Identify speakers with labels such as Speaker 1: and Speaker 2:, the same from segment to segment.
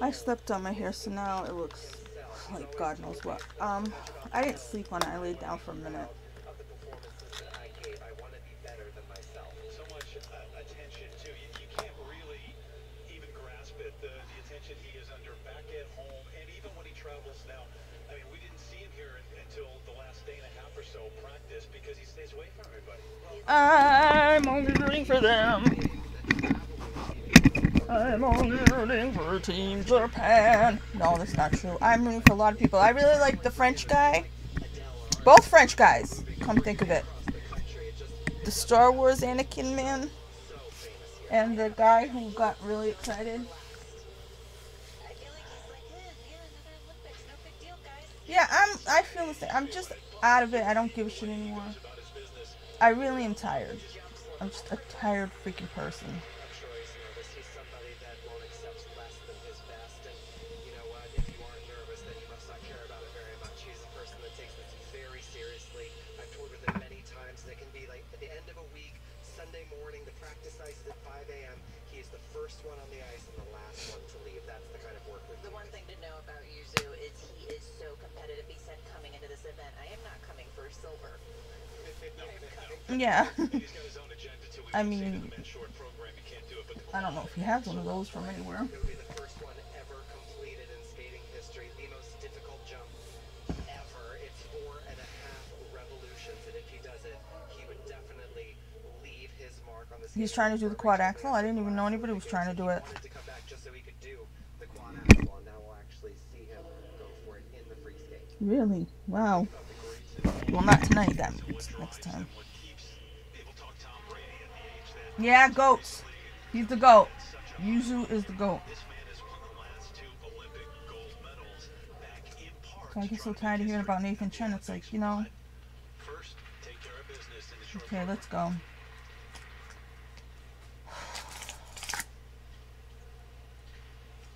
Speaker 1: I slept on my hair, so now it looks like God knows what. I didn't sleep when I laid down for a minute. I'm only rooting for them. I'm only rooting for Team Japan. No, that's not true. I'm rooting for a lot of people. I really like the French guy. Both French guys, come think of it. The Star Wars Anakin man. And the guy who got really excited. Yeah, I feel the same. I'm just out of it. I don't give a shit anymore. I really am tired. I'm just a tired freaking person. Yeah. I mean, I don't know if he has one of those from anywhere. He's trying to do the quad axel. I didn't even know anybody was trying to do it. Really? Wow. Well, not tonight, that means next time. Yeah, goats. He's the goat. Yuzu is the goat. So I get so tired of hearing about Nathan Chen. It's like, you know. Okay, let's go.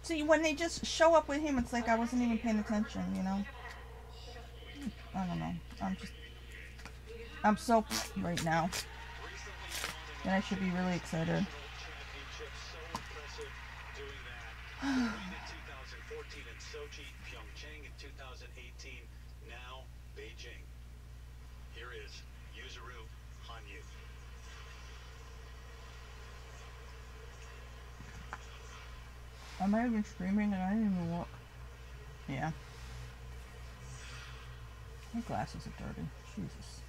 Speaker 1: See, when they just show up with him, it's like I wasn't even paying attention, you know? I don't know. I'm so right now. And I should be really excited. Am I even streaming and I didn't even look? Yeah. My glasses are dirty. Jesus.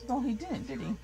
Speaker 1: Oh, he didn't, did he?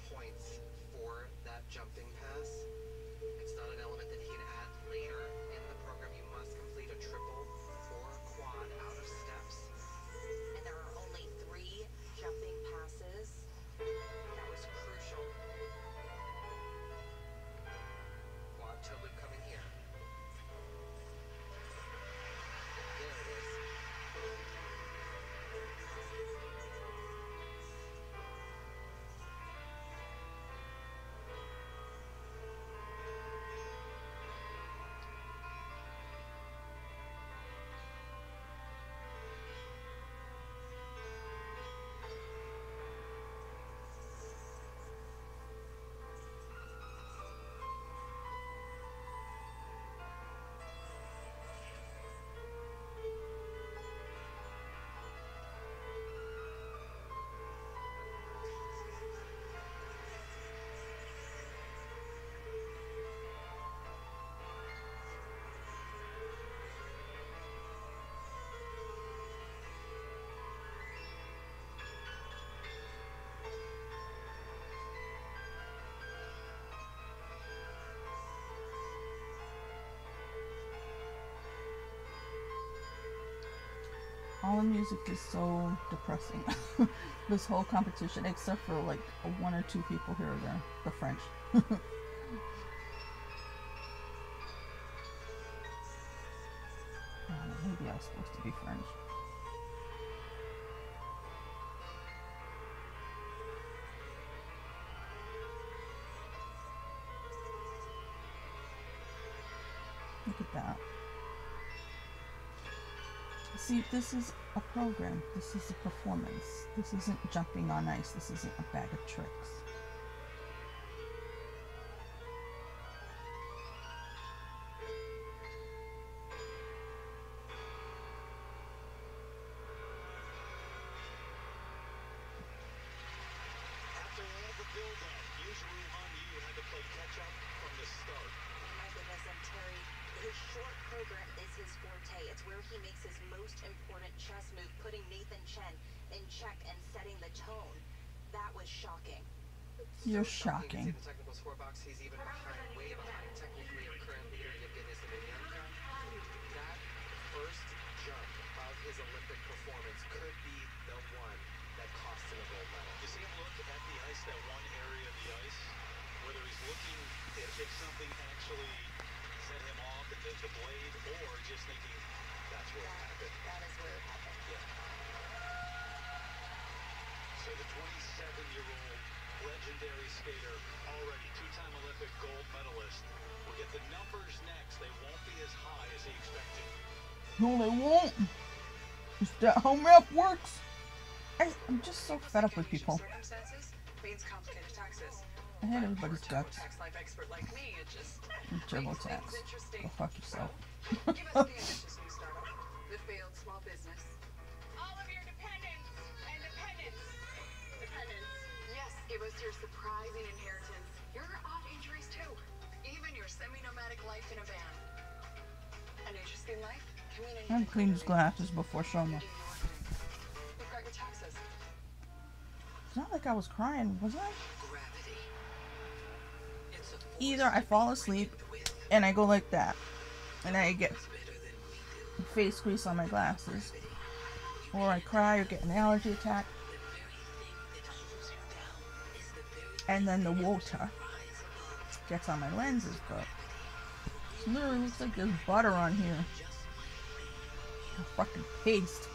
Speaker 1: All the music is so depressing. This whole competition, except for like one or two people here or there, the French. Maybe I was supposed to be French. Look at that. See, this is a program. This is a performance. This isn't jumping on ice. This isn't a bag of tricks.
Speaker 2: After all the build-up, usually you had to play catch-up from the start.
Speaker 3: Oh my goodness, and Terry, his short program is his forte. It's where he makes his most important chess move, putting Nathan Chen in check and setting the tone. That was shocking.
Speaker 1: You're shocking.
Speaker 4: In the technical score box, he's even behind, way behind technically our current leader, Yevgeny Simonelenko. That first jump of his Olympic performance could be the one that cost him a gold medal.
Speaker 2: You see him look at the ice, that one area of the ice, whether he's looking if something actually set him off in the blade, or just thinking that's where it happened.
Speaker 3: That is where it happened.
Speaker 2: Yeah. So the 27-year-old legendary skater, already two-time Olympic gold medalist, will get the numbers next. They won't be as high as he expected.
Speaker 1: No, they won't. Is that how math works? I'm just so fed up with people.
Speaker 5: Means complicated taxes.
Speaker 1: I hate everybody's guts.
Speaker 5: Tax life expert like me, it just
Speaker 1: TurboTax. Go fuck yourself.
Speaker 5: Give us the ambitious new startup. The failed small business.
Speaker 6: All of your dependents and dependents.
Speaker 5: Dependents. Yes, give us your surprising inheritance. Your odd injuries too. Even your semi-nomadic life in a van. An interesting life. Community.
Speaker 1: I'm clean his glasses before showing them.
Speaker 5: You've got your taxes.
Speaker 1: It's not like I was crying, was I?
Speaker 4: Gravity. It's a
Speaker 1: Either I fall asleep and I go like that, and I get face grease on my glasses, or I cry or get an allergy attack, and then the water gets on my lenses, but it literally looks like there's butter on here. Fucking paste.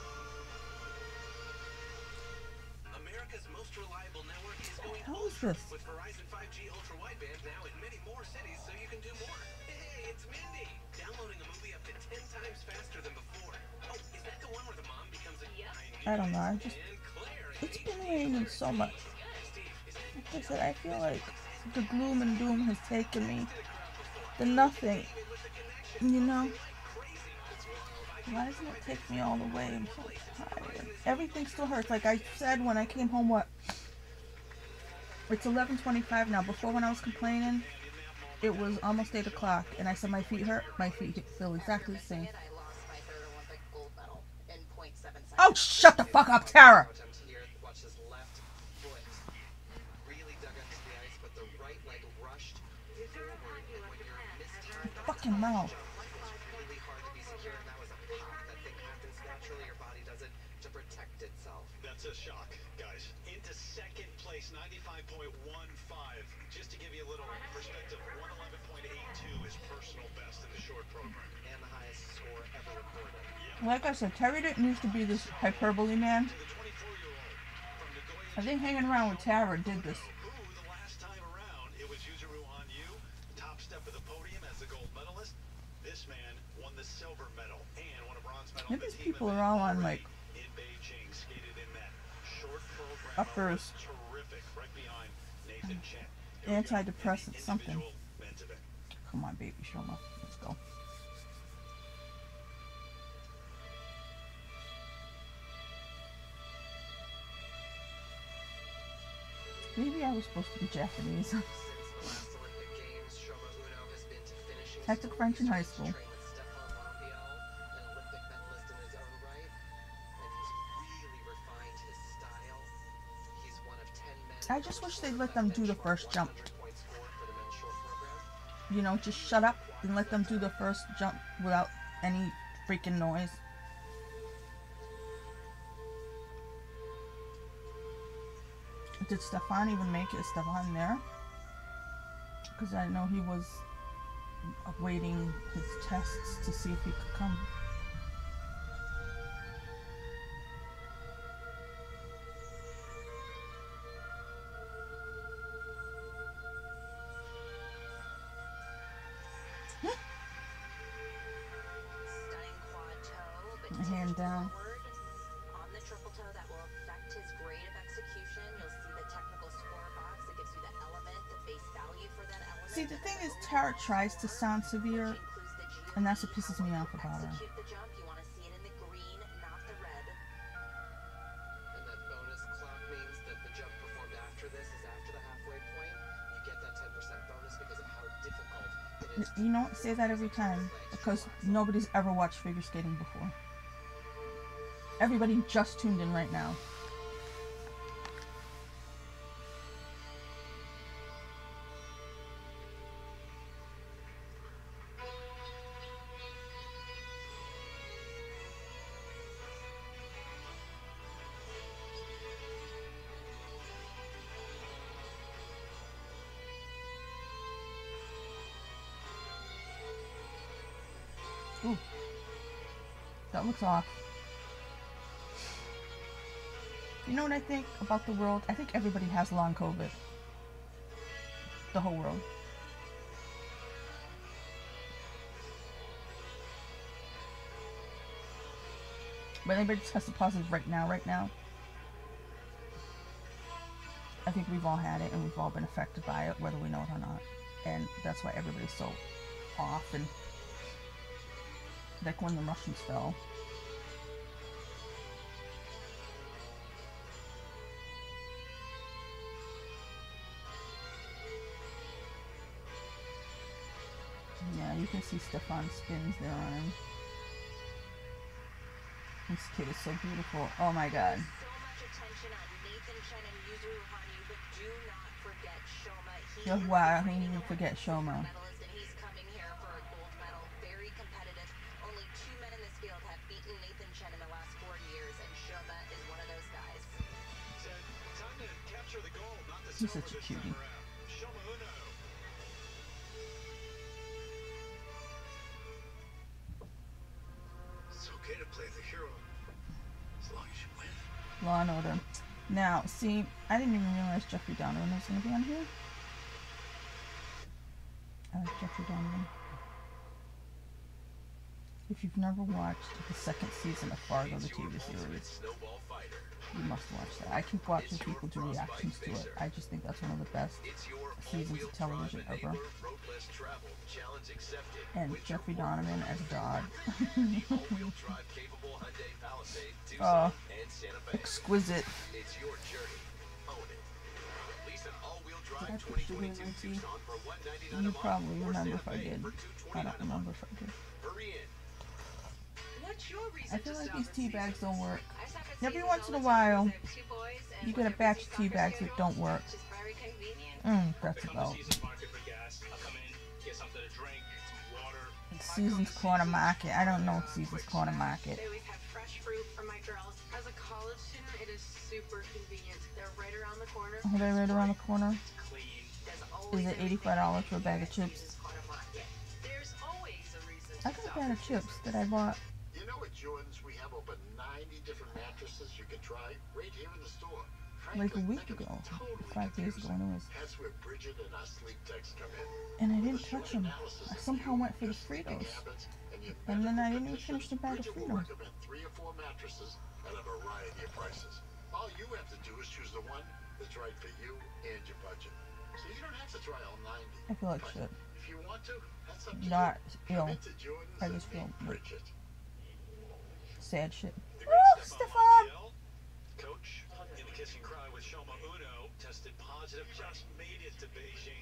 Speaker 4: America's most reliable network is going
Speaker 1: How is this?
Speaker 4: with Verizon 5G ultra wideband now in many more cities, so you can do more. Hey, it's Mindy. Downloading a movie up to 10 times faster than before. Oh, is that the one where the mom becomes a
Speaker 1: I don't know. It's been raining so much. Like I said, I feel like the gloom and doom has taken me to nothing. You know? Why doesn't it take me all the way? I'm so tired. Everything still hurts. Like I said when I came home, what? It's 11:25 now. Before, when I was complaining, it was almost 8 o'clock, and I said my feet hurt. My feet feel exactly the same.
Speaker 3: I lost my third Olympic gold medal in 0.7 seconds.
Speaker 1: Oh, shut the fuck up, Tara!
Speaker 4: Attempt here. Watch his left foot really dug into the ice, but the right leg rushed forward. And when you're mistimed,
Speaker 1: Fucking mouth.
Speaker 4: it's really hard to be secure, and that was a pop. That thing happens naturally. Your body does it to protect itself.
Speaker 2: That's a shock, guys. Into second place, 95.15. Just to give you a little perspective, 111.82 is personal best in the short program.
Speaker 4: And the highest score ever recorded.
Speaker 1: Like I said, Terry didn't used to be this hyperbole man.
Speaker 2: To the 24-year-old from Nagoya,
Speaker 1: I think hanging around with Tara did this.
Speaker 2: who the last time around it was Yuzuru Hanyu, top step of the podium as the gold medalist. This man won the silver medal and won a bronze medal.
Speaker 1: Maybe
Speaker 2: in the
Speaker 1: these
Speaker 2: team
Speaker 1: people
Speaker 2: event
Speaker 1: are all on like
Speaker 2: in Beijing, skated in that short program.
Speaker 1: uppers,
Speaker 2: Terrific, right behind Nathan Chen.
Speaker 1: antidepressant, something.
Speaker 2: Individual men's event.
Speaker 1: Come on, baby, show me. Let's go. Maybe I was supposed to be Japanese.
Speaker 4: Since the last Olympic Games, Shoma Uno has been to finishing
Speaker 1: I took French in high school.
Speaker 4: trained with Stefan Lambiel, an Olympic medalist in his own right, and he's really refined his style. He's one of 10 men.
Speaker 1: I just wish they'd let them do the first jump.
Speaker 4: 100-point score for the men's short program.
Speaker 1: You know, just shut up and let them do the first jump without any freaking noise. Did Stefan even make it? Is Stefan there? Because I know he was awaiting his tests to see if he could come.
Speaker 3: Stunning quad toe, but
Speaker 1: A hand down.
Speaker 3: forward on the triple toe that will affect his grade of execution. You'll see the technical score box that gives you the element, the base value for that element.
Speaker 1: See, the thing is, Tara tries to sound severe, and that's what pisses me off about her.
Speaker 3: Execute the jump, you want to see it in the green, not the red.
Speaker 4: And that bonus clock means that the jump performed after this is after the halfway point. You get that 10% bonus because of how difficult it is.
Speaker 1: You don't say that every time, because nobody's ever watched figure skating before. Everybody just tuned in right now. Ooh, that looks off. You know what I think about the world? I think everybody has long COVID. The whole world. But anybody tested positive right now, I think we've all had it and we've all been affected by it, whether we know it or not. And that's why everybody's so off, and like when the Russians fell. Yeah, you can see Stefan spins there on him. This kid is so beautiful. Oh my god.
Speaker 3: So much attention on Nathan Chen and Yuzuru Hanyu, but do not forget Shoma. He
Speaker 1: Yeah,
Speaker 3: is
Speaker 1: wow,
Speaker 3: the
Speaker 1: I didn't even
Speaker 3: reigning
Speaker 1: forget
Speaker 3: Olympic
Speaker 1: Shoma.
Speaker 3: medalist, and he's coming here for a gold medal. Very competitive. Only 2 men in this field have beaten Nathan Chen in the last 4 years, and Shoma is one of those guys.
Speaker 2: Said, time to capture the gold, not the
Speaker 1: He's
Speaker 2: silver
Speaker 1: such a
Speaker 2: this
Speaker 1: cutie.
Speaker 2: time around. Shoma Uno. It's okay to play the hero as long as you win.
Speaker 1: Law and Order. Now, see, I didn't even realize Jeffrey Donovan was going to be on here. Jeffrey Donovan. If you've never watched the second season of Fargo, the TV series,
Speaker 2: Snowball fighter.
Speaker 1: you must watch that. I keep watching people do reactions to it. I just think that's one of the best
Speaker 2: It's your
Speaker 1: seasons
Speaker 2: all-wheel
Speaker 1: of television
Speaker 2: drive
Speaker 1: ever.
Speaker 2: enabler, roadless travel, challenge accepted.
Speaker 1: And
Speaker 2: with
Speaker 1: Jeffrey
Speaker 2: your
Speaker 1: Donovan as God.
Speaker 2: the all-wheel drive capable Hyundai Palisade,
Speaker 1: Oh,
Speaker 2: Tucson, and Santa Fe.
Speaker 1: exquisite.
Speaker 2: It's your journey. Own it. Lease an all-wheel
Speaker 1: Did I
Speaker 2: drive
Speaker 1: put sugar in
Speaker 2: 2022
Speaker 1: my tea?
Speaker 2: Tucson for $199 a
Speaker 1: You
Speaker 2: month,
Speaker 1: probably
Speaker 2: or
Speaker 1: remember
Speaker 2: Santa
Speaker 1: if I
Speaker 2: Fe
Speaker 1: did.
Speaker 2: for
Speaker 1: I
Speaker 2: $229
Speaker 1: don't
Speaker 2: a
Speaker 1: remember
Speaker 2: month.
Speaker 1: if I did.
Speaker 2: Hurry in.
Speaker 5: What's your reason
Speaker 1: I feel
Speaker 5: to
Speaker 1: like
Speaker 5: stop
Speaker 1: these
Speaker 5: at
Speaker 1: tea bags don't work.
Speaker 5: I stop at
Speaker 1: Every
Speaker 5: Caesar's
Speaker 1: once
Speaker 5: all
Speaker 1: in a
Speaker 5: the time
Speaker 1: while,
Speaker 5: because I have 2 boys, and
Speaker 1: you
Speaker 5: with
Speaker 1: get a
Speaker 5: their
Speaker 1: batch
Speaker 5: busy
Speaker 1: of tea
Speaker 5: soccer
Speaker 1: bags that
Speaker 5: schedules,
Speaker 1: don't work.
Speaker 5: it's just very convenient.
Speaker 1: That's
Speaker 7: I come
Speaker 1: about.
Speaker 7: to Seasons Market for gas. I'll come in, get something to drink, some water.
Speaker 1: Seasons Corner Market. I don't know Seasons Corner Market.
Speaker 5: They always have fresh fruit for my girls. As a college student, it is super convenient. They're right around the corner.
Speaker 1: Are they right around the corner?
Speaker 7: Clean.
Speaker 5: There's
Speaker 1: Is
Speaker 5: always
Speaker 1: it
Speaker 5: everything
Speaker 1: $85 for a
Speaker 5: you
Speaker 1: bag of
Speaker 5: need at
Speaker 1: chips?
Speaker 5: Seasons Corner Market. There's always a reason
Speaker 1: I
Speaker 5: to
Speaker 1: got a
Speaker 5: stop
Speaker 1: bag
Speaker 5: at
Speaker 1: of chips
Speaker 5: Seasons.
Speaker 1: that I bought.
Speaker 8: You know, at Jordan's we have over 90 different mattresses you can try right here in the store.
Speaker 1: Like a
Speaker 8: Frankly,
Speaker 1: week
Speaker 8: think of
Speaker 1: ago.
Speaker 8: it, totally
Speaker 1: 5 days ago,
Speaker 8: confusing.
Speaker 1: anyways.
Speaker 8: That's where Bridget and our sleep techs come in.
Speaker 1: And I
Speaker 8: With
Speaker 1: didn't
Speaker 8: a
Speaker 1: touch
Speaker 8: short
Speaker 1: them.
Speaker 8: analysis
Speaker 1: I
Speaker 8: of
Speaker 1: somehow
Speaker 8: you,
Speaker 1: went for
Speaker 8: your
Speaker 1: the
Speaker 8: sleeping
Speaker 1: Fritos.
Speaker 8: habits, and your
Speaker 1: And then I didn't even
Speaker 8: medical
Speaker 1: finish the bag of
Speaker 8: Bridget will
Speaker 1: Fritos.
Speaker 8: recommend 3 or 4 mattresses at a variety of prices. All you have to do is choose the one that's right for you and your budget. So you don't have to try all 90.
Speaker 1: I feel like
Speaker 8: But
Speaker 1: shit.
Speaker 8: if you want to, that's up to
Speaker 1: Not
Speaker 8: you.
Speaker 1: ill.
Speaker 8: Come into Jordan's
Speaker 1: I
Speaker 8: and
Speaker 1: just feel
Speaker 8: meet
Speaker 1: like
Speaker 8: Bridget.
Speaker 1: sad shit.
Speaker 2: The
Speaker 1: Woo,
Speaker 2: great
Speaker 1: Stefan!
Speaker 2: Montiel, coach in the kiss and cry with Shoma Uno, tested positive, just made it to Beijing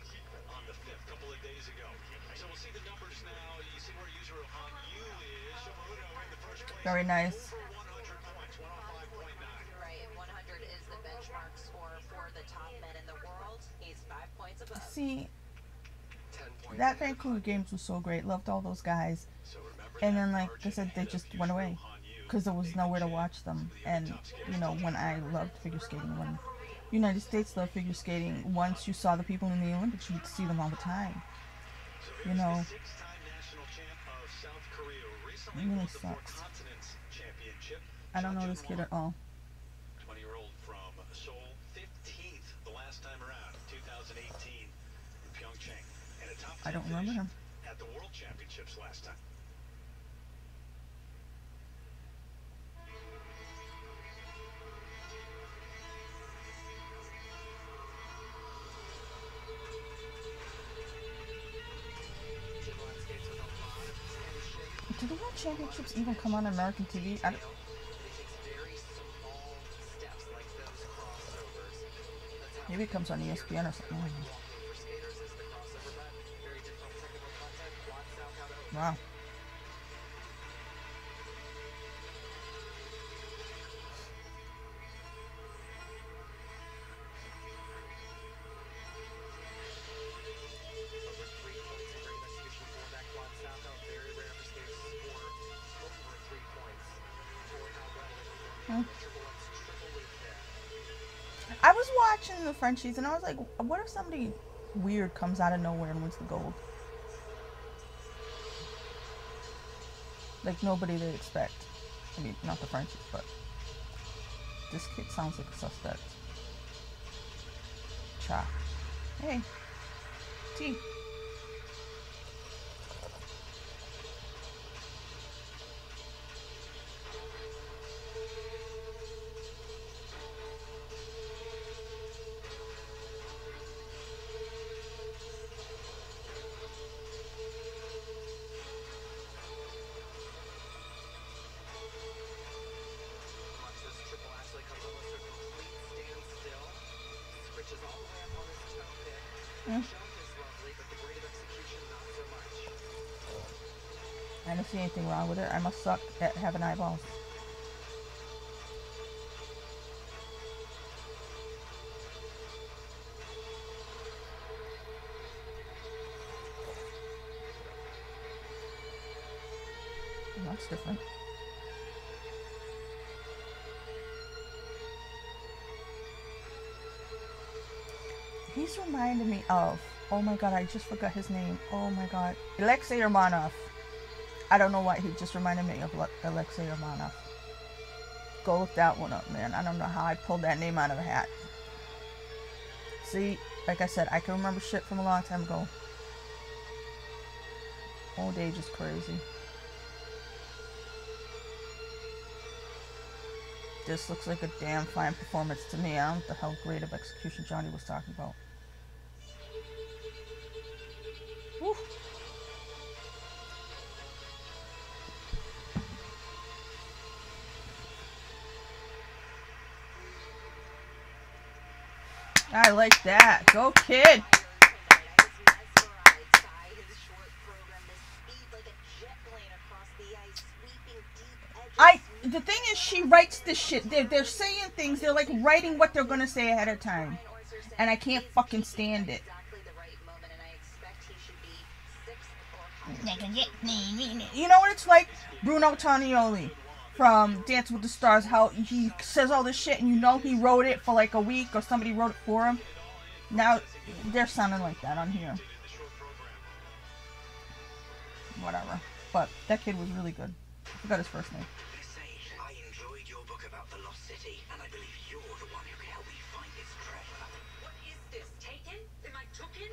Speaker 2: on the 5th, couple of days ago. So we'll see the numbers now. You see where Yuzuru Hanyu is. Shoma Uno in the first place.
Speaker 1: Very nice.
Speaker 2: Over 100 points, 105.9.
Speaker 3: Right, 100 is the benchmark score for the top men in the world. He's 5 points above.
Speaker 1: See,
Speaker 4: 10 points
Speaker 1: that
Speaker 4: ahead of
Speaker 1: Vancouver
Speaker 4: Hanyu.
Speaker 1: Games was so great. Loved all those guys.
Speaker 2: So remember
Speaker 1: And
Speaker 2: that
Speaker 1: then, like I
Speaker 2: margin
Speaker 1: said, they
Speaker 2: ahead of
Speaker 1: just went away.
Speaker 2: Yuzuru Hanyu.
Speaker 1: Because there was
Speaker 2: Nathan
Speaker 1: nowhere to
Speaker 2: Chen,
Speaker 1: watch them.
Speaker 2: some of the other
Speaker 1: And,
Speaker 2: top skaters
Speaker 1: you know,
Speaker 2: still
Speaker 1: when
Speaker 2: trying
Speaker 1: I
Speaker 2: to
Speaker 1: loved figure skating, when United States though, figure skating, once you saw the people in the Olympics, you would see them all the time. You know,
Speaker 2: The six-time national champ of South Korea recently
Speaker 1: it really
Speaker 2: won the Four
Speaker 1: sucks.
Speaker 2: Continents Championship.
Speaker 1: I don't know this kid at all.
Speaker 2: 20-year-old from Seoul, 15th the last time around, 2018 in Pyeongchang, and a top 10
Speaker 1: I don't remember
Speaker 2: finish
Speaker 1: him.
Speaker 2: at the World Championships last time.
Speaker 4: Giblet skates with a lot of tension.
Speaker 1: Do the World Championships even come on American TV? I don't,
Speaker 4: And he takes very small steps like those crossovers. That's how
Speaker 1: maybe it comes on ESPN or something. I don't know.
Speaker 4: walking for skaters is the crossover, but very difficult technical content. Quad south how to open.
Speaker 1: Wow.
Speaker 4: Over 3 points in great execution for that quad south out. Very rare for skaters to score over 3 points for how well they perform. Triple X triple loop there.
Speaker 1: I was watching the Frenchies and I was like, what if somebody weird comes out of nowhere and wins the gold? Like nobody they expect. I mean, not the Frenchies, but this kid sounds like a suspect. Cha. Hey. T.
Speaker 4: Watch this triple actually comes almost to a complete standstill. Switches all the way up on his toe pick. Jump is lovely, but the grade of execution not so much.
Speaker 1: I don't see anything wrong with it. I must suck at having eyeballs. That's different. He's reminding me of, oh my god, I just forgot his name. Oh my god. Alexei Romanov. I don't know why he just reminded me of Alexei Romanov. Go look that one up, man. I don't know how I pulled that name out of a hat. See, like I said, I can remember shit from a long time ago. Old age is crazy. This looks like a damn fine performance to me. I don't know what the hell grade of execution Johnny was talking about. Woo. I like that. Go kid.
Speaker 3: I was mesmerized by his short program, the speed like a jet plane across the ice, sweeping deep edges.
Speaker 1: The thing is, she writes this shit. They're saying things. They're like writing what they're gonna say ahead of time, and I can't fucking stand it.
Speaker 3: Exactly the right moment, and I expect he should be 6th or higher.
Speaker 1: You know what it's like? Bruno Tonioli from Dance with the Stars. How he says all this shit, and you know he wrote it for like a week, or somebody wrote it for him. Now they're sounding like that on here. Whatever. But that kid was really good. I forgot his first name.
Speaker 9: Sage, I enjoyed your book about the Lost City, and I believe you're the one who can help me find its treasure.
Speaker 6: What is this? Taken? Am I taken?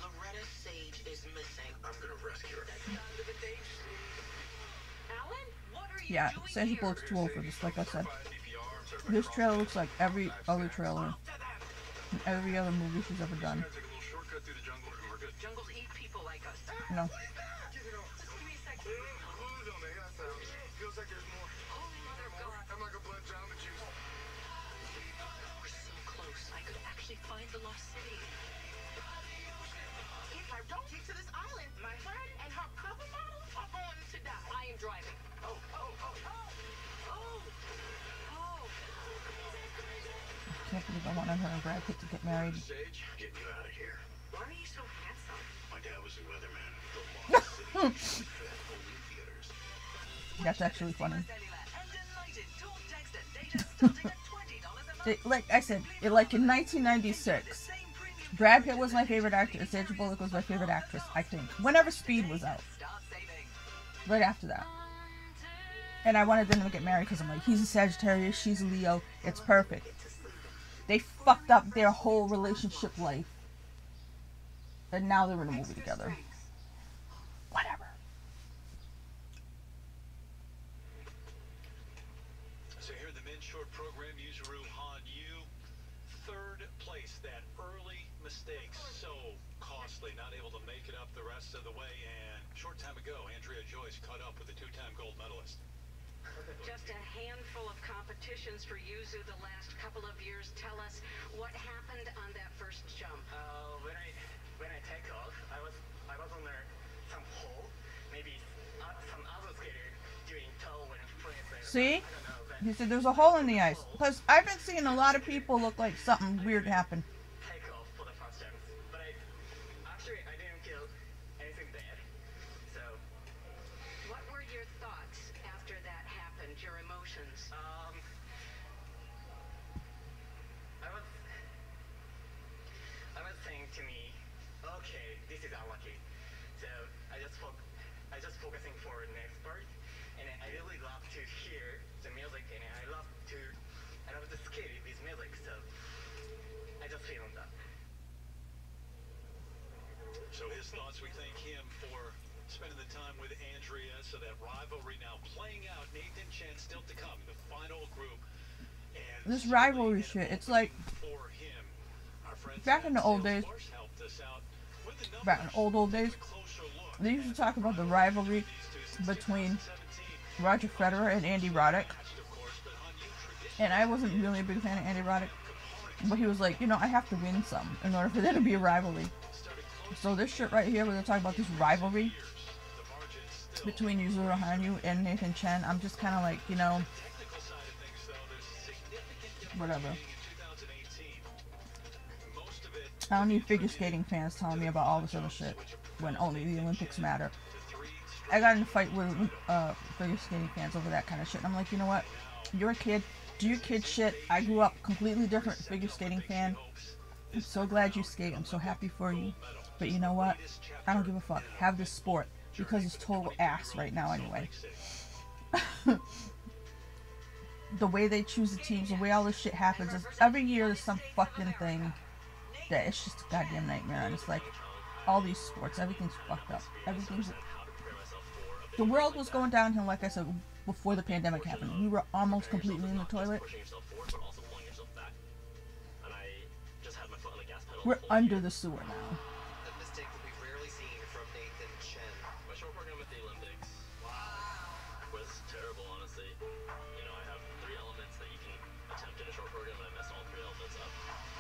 Speaker 9: Loretta Sage is missing.
Speaker 8: I'm gonna rescue her.
Speaker 6: Alan? What are you
Speaker 1: Yeah,
Speaker 6: doing
Speaker 1: Sandy
Speaker 6: here?
Speaker 1: Bullock's too old for this, like I said. This trailer looks like every other trailer in every other movie she's ever done.
Speaker 8: Take a little shortcut through the jungle and we're good.
Speaker 6: Jungles eat people like us.
Speaker 1: You know,
Speaker 6: Just give me a second.
Speaker 8: Feels like there's more.
Speaker 6: Oh, mother God.
Speaker 8: I'm like a blood Jamba Juice.
Speaker 6: We're so close. I could actually find the lost city. If I don't get to this island, my friend and her cover models are going to die. I am driving. Oh.
Speaker 1: I can't believe I wanted her and Brad Pitt to get married.
Speaker 8: Sage, get you out of here.
Speaker 6: Why are you so handsome?
Speaker 8: My dad was a weatherman. The Lost City. Only theaters.
Speaker 1: That's actually funny.
Speaker 6: And delighted. Talk, text, and data starting at $20 a month.
Speaker 1: like I said, like in 1996, Brad Pitt was my favorite actor. Sandra Bullock was my favorite actress, I think. Whenever Speed was out. Right after that. And I wanted them to get married because I'm like, he's a Sagittarius, she's a Leo. It's perfect. They fucked up their whole relationship life. And now they're in a movie together. Whatever.
Speaker 2: So here in the men's short program, Yuzuru Hanyu, third place. That early mistake, so costly, not able to make it up the rest of the way. And short time ago, Andrea Joyce caught up with the two-time gold medalist.
Speaker 6: Just a handful of competitions for Yuzu the last couple of years. Tell us what happened on that first jump.
Speaker 7: When I take off, I was on some hole. Maybe some other skater doing toe and flip.
Speaker 1: See? He said there's a hole in the ice. Plus, I've been seeing a lot of people look like something weird happened.
Speaker 7: Take off for the first jump, but I didn't feel anything bad. So
Speaker 6: What were your thoughts after that happened? Your emotions?
Speaker 7: I was saying to me, okay, this is unlucky. So I just focusing for the next part, and I really love to hear the music, and I love to skate with music. So I just feel on that.
Speaker 2: So his thoughts, we thank him for spending the time with Andrea. So that rivalry now playing out. Nathan Chen still to come in the final group. And
Speaker 1: This rivalry shit, it's like
Speaker 2: for him, our friends
Speaker 1: back in the old days.
Speaker 2: helped us out with the
Speaker 1: Back in the old days,
Speaker 2: closer look.
Speaker 1: they used to talk about the rivalry between Roger Federer and Andy Roddick. And I wasn't really a big fan of Andy Roddick. But he was like, you know, I have to win some in order for there to be a rivalry. So this shit right here, where they're talking about this rivalry between Yuzuru Hanyu and Nathan Chen, I'm just kind of like, you know, whatever. I don't need figure skating fans telling me about all this other shit when only the Olympics matter. I got in a fight with figure skating fans over that kind of shit. And I'm like, you know what? You're a kid. Do your kid shit. I grew up completely different figure skating fan. I'm so glad you skate. I'm so happy for you. But you know what? I don't give a fuck. Have this sport. Because it's total ass right now anyway. The way they choose the teams, the way all this shit happens, is every year there's some fucking thing that it's just a goddamn nightmare. And it's like, all these sports, everything's fucked up. Everything's... The world was going downhill, like I said, before the pandemic happened. We were almost completely in the toilet. We're under the sewer now.
Speaker 4: A mistake that we've rarely seen from Nathan Chen.
Speaker 7: My short program at the Olympics was terrible, honestly. You know, I have 3 elements that you can attempt in a short program, and I messed all 3 elements up.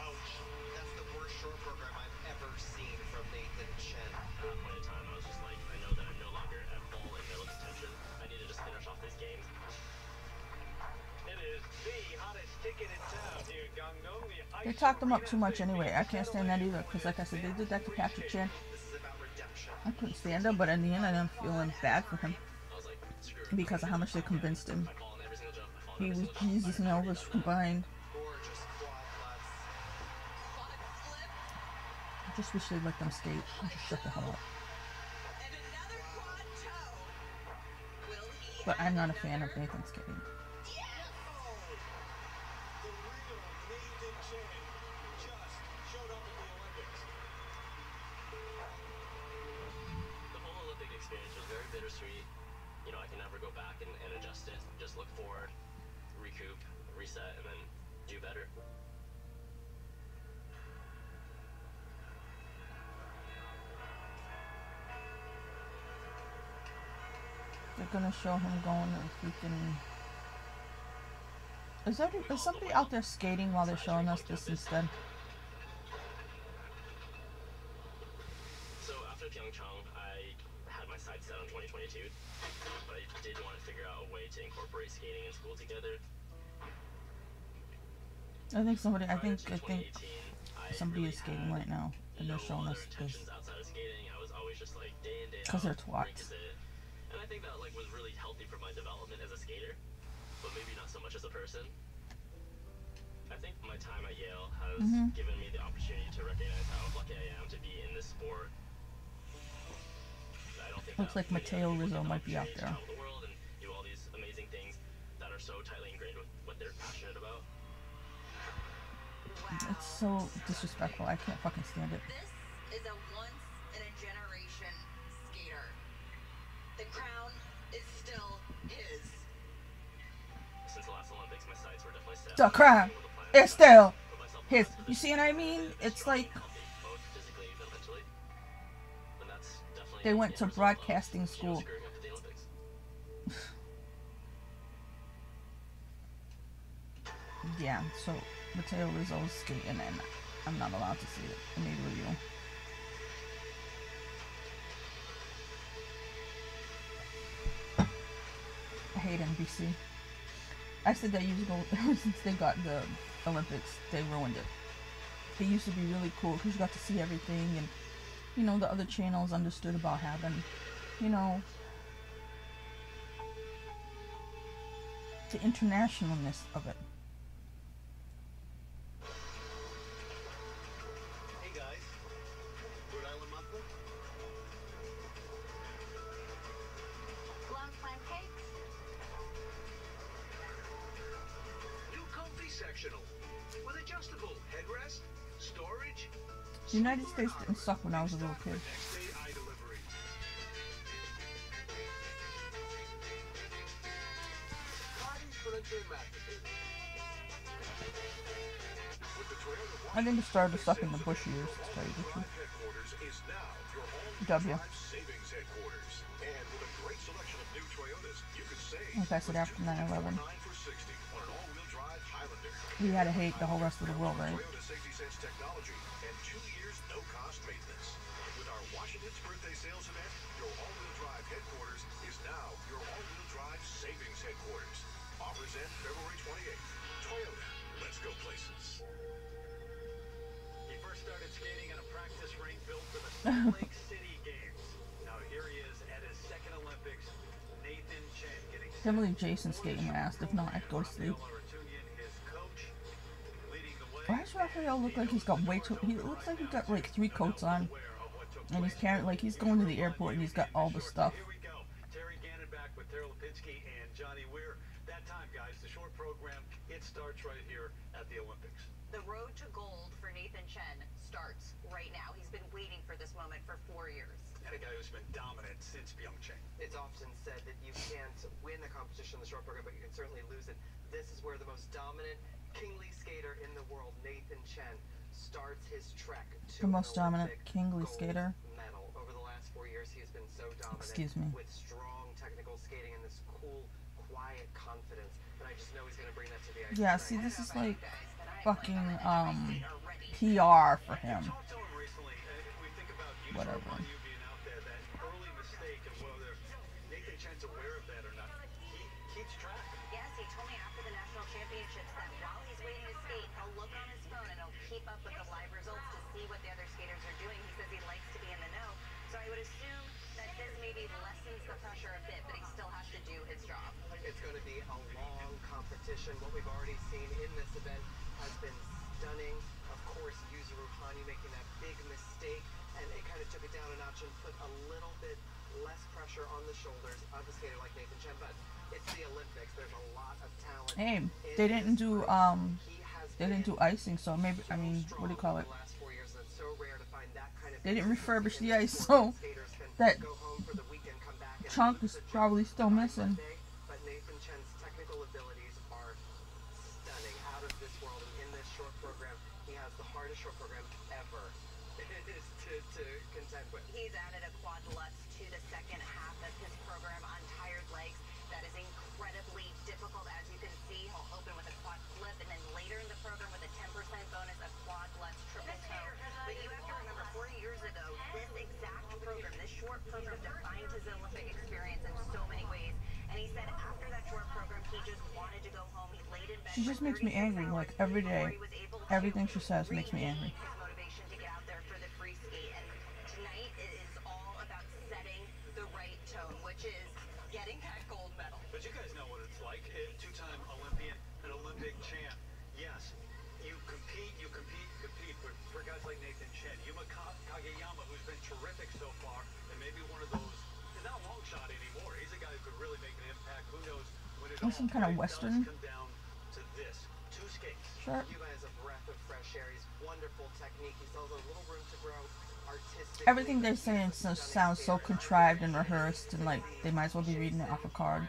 Speaker 4: Ouch. That's the worst short program I've ever seen from Nathan Chen.
Speaker 7: At that point in time, I was just like, I know that I'm no longer at full and middle detention. I need to just finish off these games.
Speaker 2: It is the hottest ticket in town here in Gangneung.
Speaker 1: They talked them up too much anyway. I can't stand that either. Because like I said, they did that to Patrick Chan. I couldn't stand him, but in the end I ended up feeling bad for him. Because of how much they convinced him. He was Jesus and Elvis combined. I just wish they'd let them skate. Just shut the hell up. But I'm not a fan of Nathan skating.
Speaker 7: Bittersweet. You know, I can never go back and adjust it. Just look forward, recoup, reset, and then do better.
Speaker 1: They're gonna show him going to freaking... Is somebody out there skating while they're showing us this instead?
Speaker 7: So after Pyeongchang, I had my sights set on 2022, but I did want to figure out a way to incorporate skating and school together.
Speaker 1: I think somebody is skating right now, and they're showing us this.
Speaker 7: Outside of skating, I was always just like day in, day out.
Speaker 1: Because they're twats.
Speaker 7: And I think that like was really healthy for my development as a skater, but maybe not so much as a person.
Speaker 10: I think my time at Yale has
Speaker 1: Mhm.
Speaker 10: given me the opportunity to recognize how lucky I am to be in this sport. I don't think
Speaker 1: Looks
Speaker 10: that
Speaker 1: like
Speaker 10: many
Speaker 1: Mateo
Speaker 10: people
Speaker 1: Rizzo
Speaker 10: get the
Speaker 1: might be out
Speaker 10: opportunity to
Speaker 1: there.
Speaker 10: travel the world and do all these amazing things that are so tightly ingrained with what they're passionate about.
Speaker 1: It's so disrespectful. I can't fucking stand it.
Speaker 3: This is a once-in-a-generation skater. The crown is still his.
Speaker 10: Since the last Olympics, my sights were definitely set.
Speaker 1: The crown is still his. You see what I mean? It's like
Speaker 10: Both physically and mentally. And that's definitely
Speaker 1: they went
Speaker 10: the
Speaker 1: to
Speaker 10: end result of,
Speaker 1: broadcasting school.
Speaker 10: screwing up at the Olympics.
Speaker 1: Yeah, so Mateo Rizzo's skating and I'm not allowed to see it. Neither are you. I hate NBC. I said that years ago, ever since they got the Olympics, they ruined it. They used to be really cool because you got to see everything, and you know, the other channels understood about having, you know, the internationalness of it.
Speaker 2: Hey guys, Rhode Island Monthly?
Speaker 5: Blonde pancakes?
Speaker 2: New comfy sectional with adjustable headrest, storage.
Speaker 1: The United States didn't suck when I was a little kid.
Speaker 2: Next day eye delivery. Parties, furniture, and mattresses. With the Toyota
Speaker 1: I think it started to suck in the Bush years, to tell you the truth.
Speaker 2: headquarters is now your
Speaker 1: W.
Speaker 2: all-wheel drive savings headquarters. And with a great selection of new Toyotas, you could save
Speaker 1: Like I said, after 9/11,
Speaker 2: 9 for 60 on an all-wheel drive Highlander.
Speaker 1: we had to hate the whole rest of the world, right?
Speaker 2: Toyota Safety Sense technology and 2 years no-cost maintenance. With our Washington's birthday sales event, your all-wheel drive headquarters is now your all-wheel drive savings headquarters. Offers end February 28th. Toyota, let's go places.
Speaker 11: He first started skating on a practice rink built for the Salt Lake City Games. Now here he is at his second Olympics. Nathan Chen getting
Speaker 1: Him and Jason skating my ass. If not, I'd go to sleep.
Speaker 11: his coach, leading the way.
Speaker 1: Why does Raphael look like he's got way too... He looks like he's got like 3 coats on. And he's carrying... Like, he's going to the airport and he's got all the stuff.
Speaker 11: Here we go. Terry Gannon back with Terrell Lipinski and Johnny Weir. That time, guys, the short program, it starts right here at the Olympics.
Speaker 3: The road to gold for Nathan Chen starts right now. He's been waiting for this moment for 4 years.
Speaker 11: And a guy who's been dominant since Pyeongchang.
Speaker 4: It's often said that you can't win a competition in the short program, but you can certainly lose it. This is where the most dominant, kingly skater in the world, Nathan Chen, starts his trek to
Speaker 1: The most
Speaker 4: an
Speaker 1: dominant
Speaker 4: Olympic
Speaker 1: kingly
Speaker 4: gold
Speaker 1: skater.
Speaker 4: medal. Over the last 4 years, he has been so dominant.
Speaker 1: Excuse me.
Speaker 4: With strong technical skating and this cool, quiet confidence. And I just know he's going to bring that to the ice.
Speaker 1: Yeah, see, this is like fucking, PR for him.
Speaker 11: Talked to him recently, if we think about you,
Speaker 1: Whatever.
Speaker 11: you being out there, that early mistake, and whether Nathan Chen's aware of that or not, he keeps track.
Speaker 3: Yes, he told me after the national championships that while he's waiting to skate, he'll look on his phone and he'll keep up with the live results to see what the other skaters are doing. He says he likes to be in the know. So I would assume that this maybe lessens the pressure a bit, but he still has to do his job.
Speaker 4: It's going to be a long competition. What we've already seen in this event has been stunning. Of course, Yuzuru Hanyu making that big mistake, and it kind of took it down a notch and put a little bit less pressure on the shoulders of a skater like Nathan Chen. But it's the Olympics. There's a lot of talent.
Speaker 1: Hey,
Speaker 4: in
Speaker 1: they didn't
Speaker 4: this
Speaker 1: do,
Speaker 4: race. He has
Speaker 1: they didn't do
Speaker 4: been
Speaker 1: icing, so maybe, I mean, what do you call it?
Speaker 4: the last 4 years, and it's so rare to find that kind of
Speaker 1: They didn't refurbish
Speaker 4: consistency
Speaker 1: the
Speaker 4: in
Speaker 1: ice,
Speaker 4: sport.
Speaker 1: so
Speaker 4: Skaters can
Speaker 1: that
Speaker 4: go home for the weekend, come back, and
Speaker 1: chunk
Speaker 4: lose
Speaker 1: is
Speaker 4: the jump
Speaker 1: probably still
Speaker 4: by
Speaker 1: missing.
Speaker 4: Monday. But Nathan Chen's technical abilities are stunning, out of this world. And in this short program, he has the hardest short program ever to contend with.
Speaker 3: He's added a quad lutz to the second half of his program on tired legs. That is incredibly difficult. As you can see, he'll open with a quad flip, and then later in the program with a 10% bonus, a quad lutz triple toe. But you have to remember, 4 years ago, this exact program, this short program, defined his Olympic experience in so many ways. And he said after that short program, he just wanted to go home. He laid in bed.
Speaker 1: She just makes me angry, like, every day. Everything she says makes me angry.
Speaker 3: His motivation to get out there for the free skate. And tonight it is all about setting the right tone, which is getting that gold medal.
Speaker 11: But you guys know what it's like. A two-time Olympian, an Olympic champ. Yes,
Speaker 1: Or some kind of Western
Speaker 2: come down to this. 2 skates.
Speaker 1: shirt.
Speaker 4: Cuba is a breath of fresh air. He's wonderful technique. He still has a little room to grow artistically.
Speaker 1: Everything they're saying sounds so contrived and rehearsed, and like they might as well be reading it off of cards.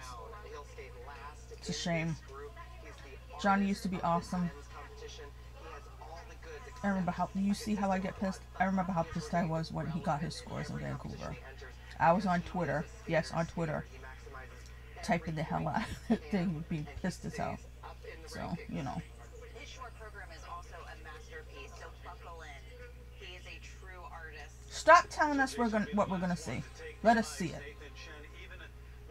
Speaker 4: He'll skate last
Speaker 1: It's a shame.
Speaker 4: in this group. He's the
Speaker 1: Johnny used to be awesome.
Speaker 4: men's competition. He has all the goods
Speaker 1: I remember how you see how I get pissed. I remember how pissed I was when he got his scores in Vancouver. I was on Twitter. Yes, on Twitter. Typing the hell out of that thing, being pissed as hell. So, you know.
Speaker 3: His short program is also a masterpiece, so buckle in. He is a true artist.
Speaker 1: Stop telling us what we're gonna see. Let us see it.
Speaker 2: Nathan Chen, even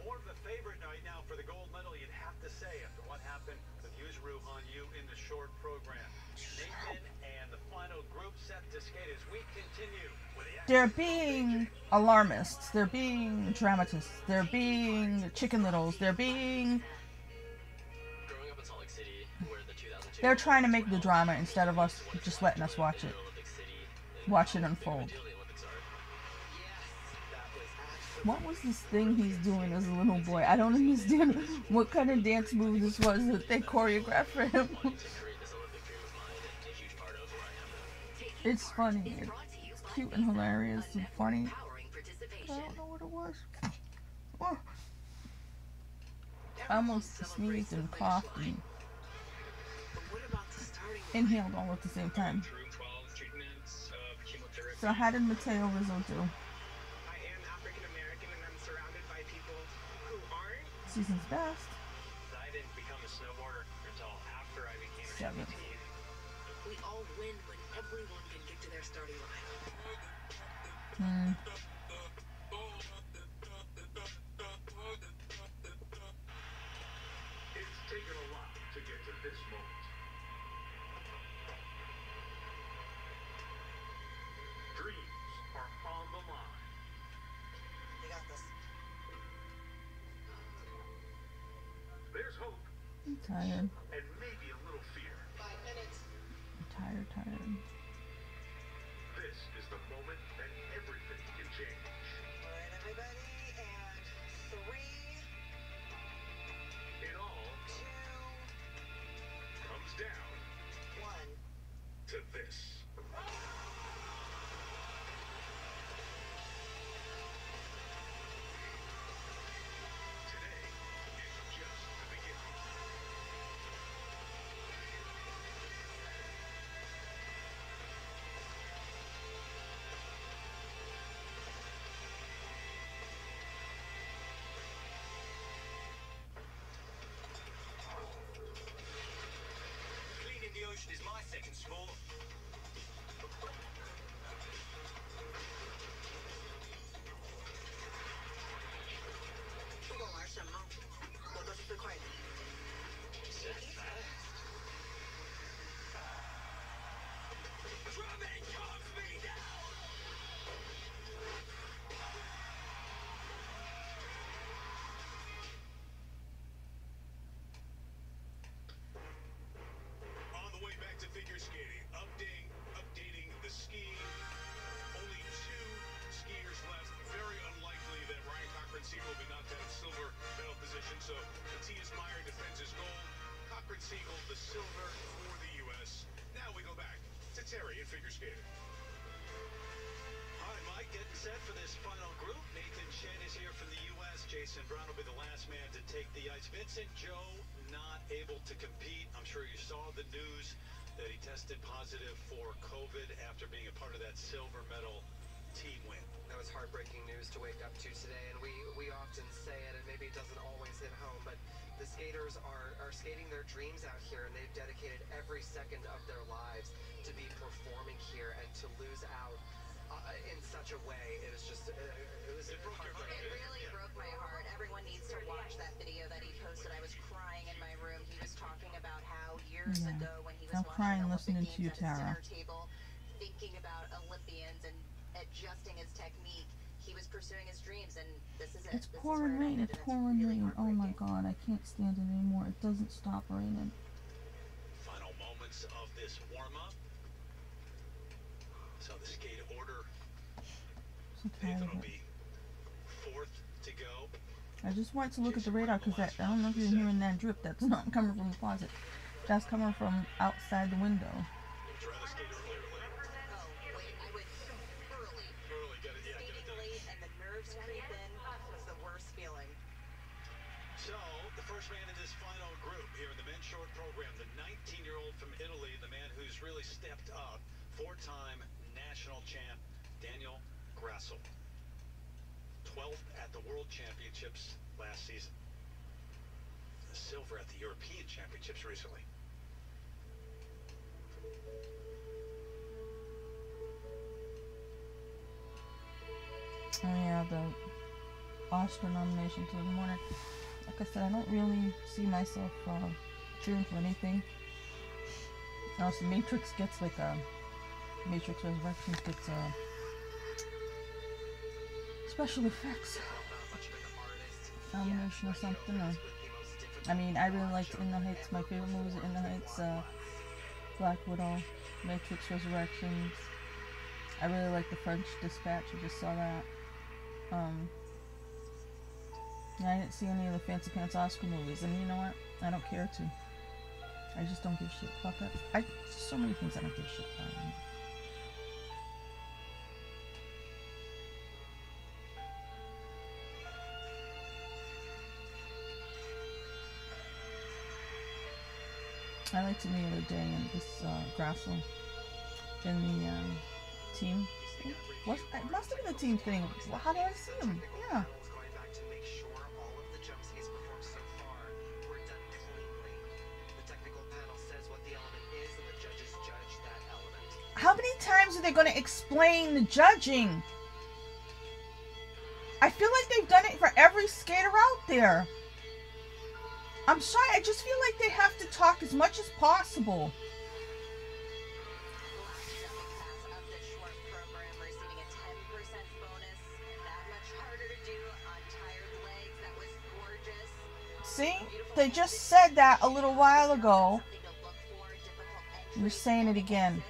Speaker 2: more of a favorite right now for the gold medal, you'd have to say, after what happened with Yuzuru Hanyu in the short program. Nathan and the final group set to skate as we continue with the
Speaker 1: They're being alarmists. They're being dramatists. They're being chicken littles. They're being...
Speaker 10: Growing up in Salt Lake City, where the 2002
Speaker 1: They're trying to make the drama instead of us just letting us watch it. Watch it unfold. What was this thing he's doing as a little boy? I don't understand what kind of dance move this was that they choreographed for him. It's funny. It's cute and hilarious and funny. I don't know what it was. Oh. I almost sneezed and coughed and inhaled all at the same time. So how did Mateo Rizzo do?
Speaker 7: I am African American and I'm surrounded by people who aren't.
Speaker 1: Season's best.
Speaker 7: I didn't become a snowboarder until after I became a
Speaker 1: 7th.
Speaker 6: We all win when everyone can get to their starting line.
Speaker 2: It's taken a lot to get to this moment. Dreams are on the line.
Speaker 4: You got this.
Speaker 2: There's hope
Speaker 1: I'm tired.
Speaker 2: and maybe a little fear.
Speaker 5: 5 minutes.
Speaker 1: I'm tired.
Speaker 2: This is the moment that everything can change.
Speaker 4: All right, everybody, and 3,
Speaker 2: It all
Speaker 4: 2,
Speaker 2: comes down
Speaker 4: 1.
Speaker 2: to this. Today is just the beginning.
Speaker 7: Cleaning the ocean is my second sport. Drumming calms me down.
Speaker 2: On the way back to figure skating, updating the ski. Only 2 skiers left. Very unlikely that Ryan Cochran-Siegel will be knocked out of silver medal position. So Matthias Meyer defends his gold. Cochran-Siegel the silver for the U.S. Now we go back to Terry in figure skating. All right, Mike, getting set for this final group. Nathan Chen is here from the U.S. Jason Brown will be the last man to take the ice. Vincent Joe not able to compete. I'm sure you saw the news that he tested positive for COVID after being a part of that silver medal team win.
Speaker 4: That was heartbreaking news to wake up to today, and we often say it, and maybe it doesn't always hit home, but the skaters are skating their dreams out here, and they've dedicated every second of their lives to be performing here, and to lose out in such a way, it was just, it was heartbreaking.
Speaker 3: It really broke my heart. Everyone needs to watch that video that he posted. I was crying in my room. He was talking about how years
Speaker 1: Yeah.
Speaker 3: ago when he was
Speaker 1: I'm
Speaker 3: watching
Speaker 1: crying
Speaker 3: Olympic
Speaker 1: listening to you,
Speaker 3: Games at his
Speaker 1: Tara.
Speaker 3: dinner table, thinking about Olympians and adjusting his technique. He was pursuing his dreams, and this is it.
Speaker 1: It's
Speaker 3: This is
Speaker 1: pouring
Speaker 3: where it
Speaker 1: rain.
Speaker 3: ended,
Speaker 1: It's
Speaker 3: and
Speaker 1: pouring
Speaker 3: really
Speaker 1: rain. Oh my
Speaker 3: heartbreaking.
Speaker 1: god, I can't stand it anymore. It doesn't stop raining.
Speaker 2: Final moments of this warm-up. So the skate order,
Speaker 1: So tired
Speaker 2: Nathan
Speaker 1: of
Speaker 2: will
Speaker 1: it.
Speaker 2: be 4th to go.
Speaker 1: I just wanted to look at the radar because I don't know if you're hearing that drip. That's not coming from the closet. That's coming from outside the window.
Speaker 2: So, the first man in this final group here in the men's short program, the 19-year-old from Italy, the man who's really stepped up, four-time national champ, Daniel Grasso. 12th at the World Championships last season. Silver at the European Championships recently.
Speaker 1: Oh yeah, the Oscar nomination to the morning. Like I said, I don't really see myself cheering for anything. Also, Matrix gets like a Matrix Resurrections gets special effects nomination or something. Or, I mean, I really liked In the Heights. My favorite movies are In the Heights, Black Widow, Matrix Resurrections. I really like The French Dispatch. I just saw that. Yeah, I didn't see any of the Fancy Pants Oscar movies, and you know what? I don't care to. I just don't give a shit about that. There's so many things I don't give a shit about. I liked him the other day in this Grasso in the team. It must have been the team thing. How did I see him? Yeah. How many times are they going to explain the judging? I feel like they've done it for every skater out there. I'm sorry, I just feel like they have to talk as much as possible. See? They just said that a little while ago. You're saying it again.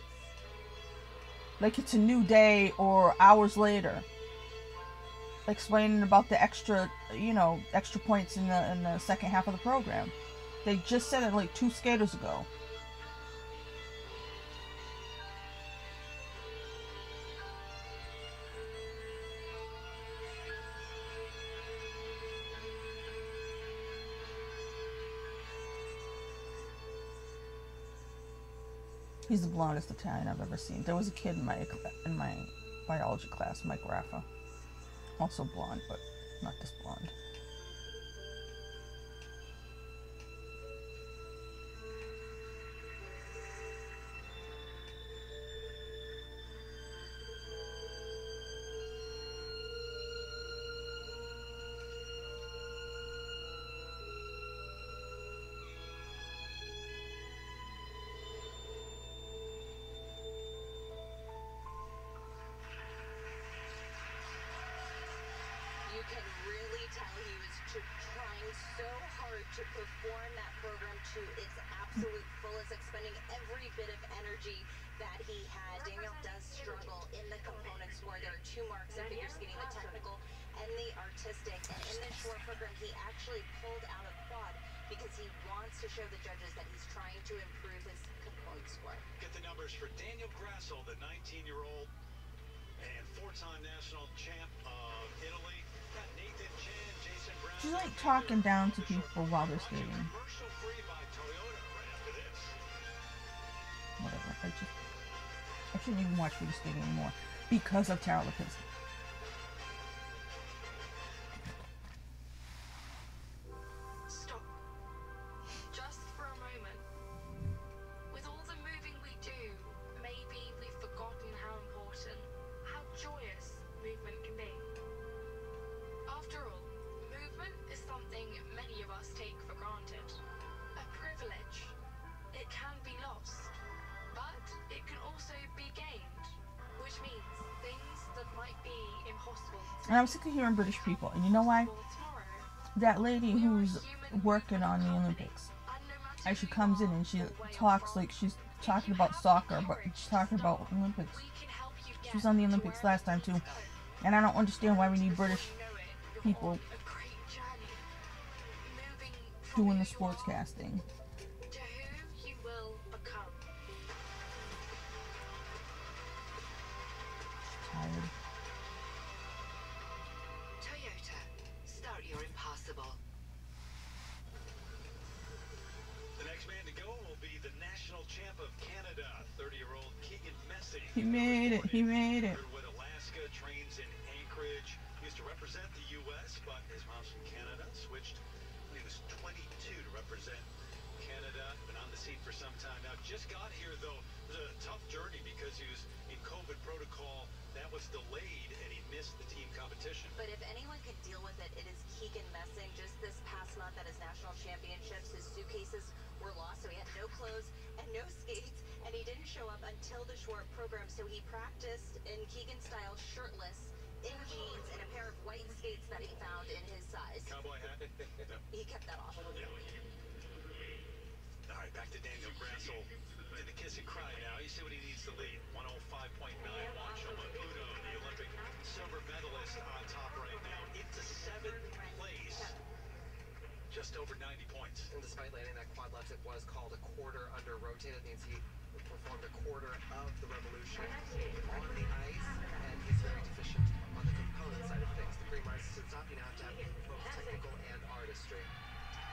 Speaker 1: Like it's a new day or hours later. Explaining about the extra, you know, extra points in the second half of the program. They just said it like 2 skaters ago. He's the blondest Italian I've ever seen. There was a kid in my biology class, Mike Raffa. Also blonde, but not this blonde.
Speaker 3: To perform that program to its absolute fullest, expending every bit of energy that he had. Daniel does struggle in the component score. There are 2 marks in figure skating, the technical and the artistic. And in this short program, he actually pulled out a quad because he wants to show the judges that he's trying to improve his component score.
Speaker 2: Get the numbers for Daniel Grasso, the 19-year-old and 4-time national champ of Italy. Nathan Chen, Jason Brown.
Speaker 1: She's like talking down to people while they're skating. Whatever. I shouldn't even watch figure skating anymore because of Tara Lipinski.
Speaker 5: Stop. Just for a moment. With all the moving we do, maybe we've forgotten how important, how joyous movement can be. After all, movement is something many of us take for granted. A privilege. It can be lost, but it can also be gained, which means things that might be impossible.
Speaker 1: And I'm sick of hearing British people, and you know why? That lady who's working on the Olympics, as she comes in and she talks like she's talking about soccer, but she's talking about Olympics. She was on the Olympics last time too, and I don't understand why we need British people doing the sportscasting.
Speaker 5: To who you will become.
Speaker 1: Tired.
Speaker 9: Toyota, start your impossible.
Speaker 2: The next man to go will be the national champ of Canada, 30-year-old Keegan Messing.
Speaker 1: He made it. He made it.
Speaker 2: With Alaska, trains in Anchorage. He used to represent the U.S., but his mom's from Canada. Switched when he was 22 to represent Canada. Been on the scene for some time now. Just got here, though. It was a tough journey because he was in COVID protocol. That was delayed, and he missed the team competition.
Speaker 3: But if anyone could deal with it, it is Keegan Messing. Just this past month at his national championships, his suitcases were lost, so he had no clothes and no skates, and he didn't show up until the short program, so he practiced in Keegan style, shirtless, in jeans, and a pair of white skates that he found in his size.
Speaker 2: Cowboy hat.
Speaker 3: He kept that off.
Speaker 2: Yeah. All right, back to Daniel Grassel. In the kiss and cry now. You see what he needs to lead. 105.91. Shoma Udo, the Olympic silver medalist, on top right now. Into 7th place. Just over 90 points.
Speaker 4: And despite landing that quad left, it was called a quarter under rotated. Means he performed a quarter of the revolution on the ice, and he's very deficient on the component side of things. The green rises to the top, you now have to have both technical and artistry.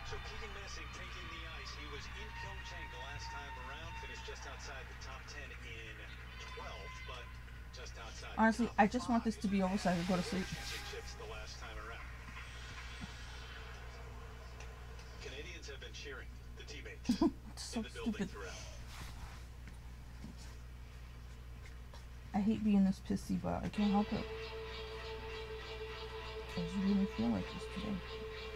Speaker 2: So Keegan Messing taking the ice. He was in Pyeongchang the last time around. Finished just outside the top 10 in 12th, but just outside.
Speaker 1: Honestly, I just want this to be over so I can go to sleep.
Speaker 2: Championships the last time around. Canadians have been cheering the teammates
Speaker 1: So
Speaker 2: in the building
Speaker 1: stupid.
Speaker 2: throughout.
Speaker 1: I hate being this pissy, but I can't help it. I just really feel like this today.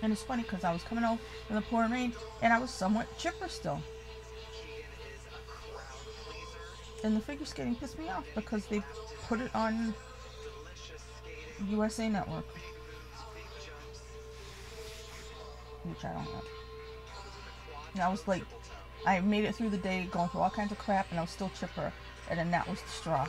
Speaker 1: And it's funny because I was coming home in the pouring rain and I was somewhat chipper still. And the figure skating pissed me off because they put it on USA Network, which I don't have. And I was like, I made it through the day going through all kinds of crap and I was still chipper, and then that was the straw.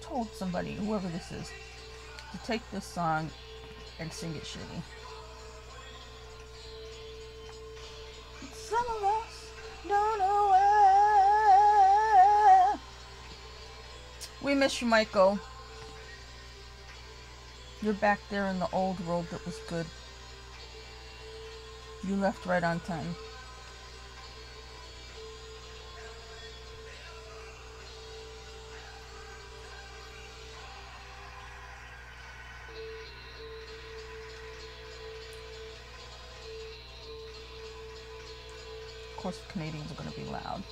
Speaker 1: Told somebody, whoever this is, to take this song and sing it shitty. Some of us don't know where. We miss you, Michael. You're back there in the old world that was good. You left right on time. Of course, the Canadians are going to be loud.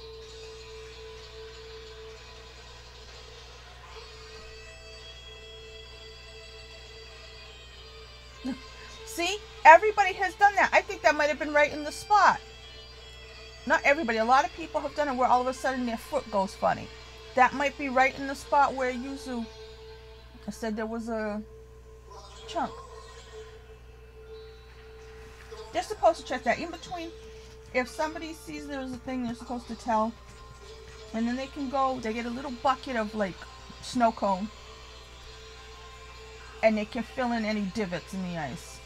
Speaker 1: See? Everybody has done that. I think that might have been right in the spot. Not everybody. A lot of people have done it where all of a sudden their foot goes funny. That might be right in the spot where Yuzu said there was a chunk. They're supposed to check that in between. If somebody sees there's a thing, they're supposed to tell. And then they can go, they get a little bucket of like snow cone. And they can fill in any divots in the ice.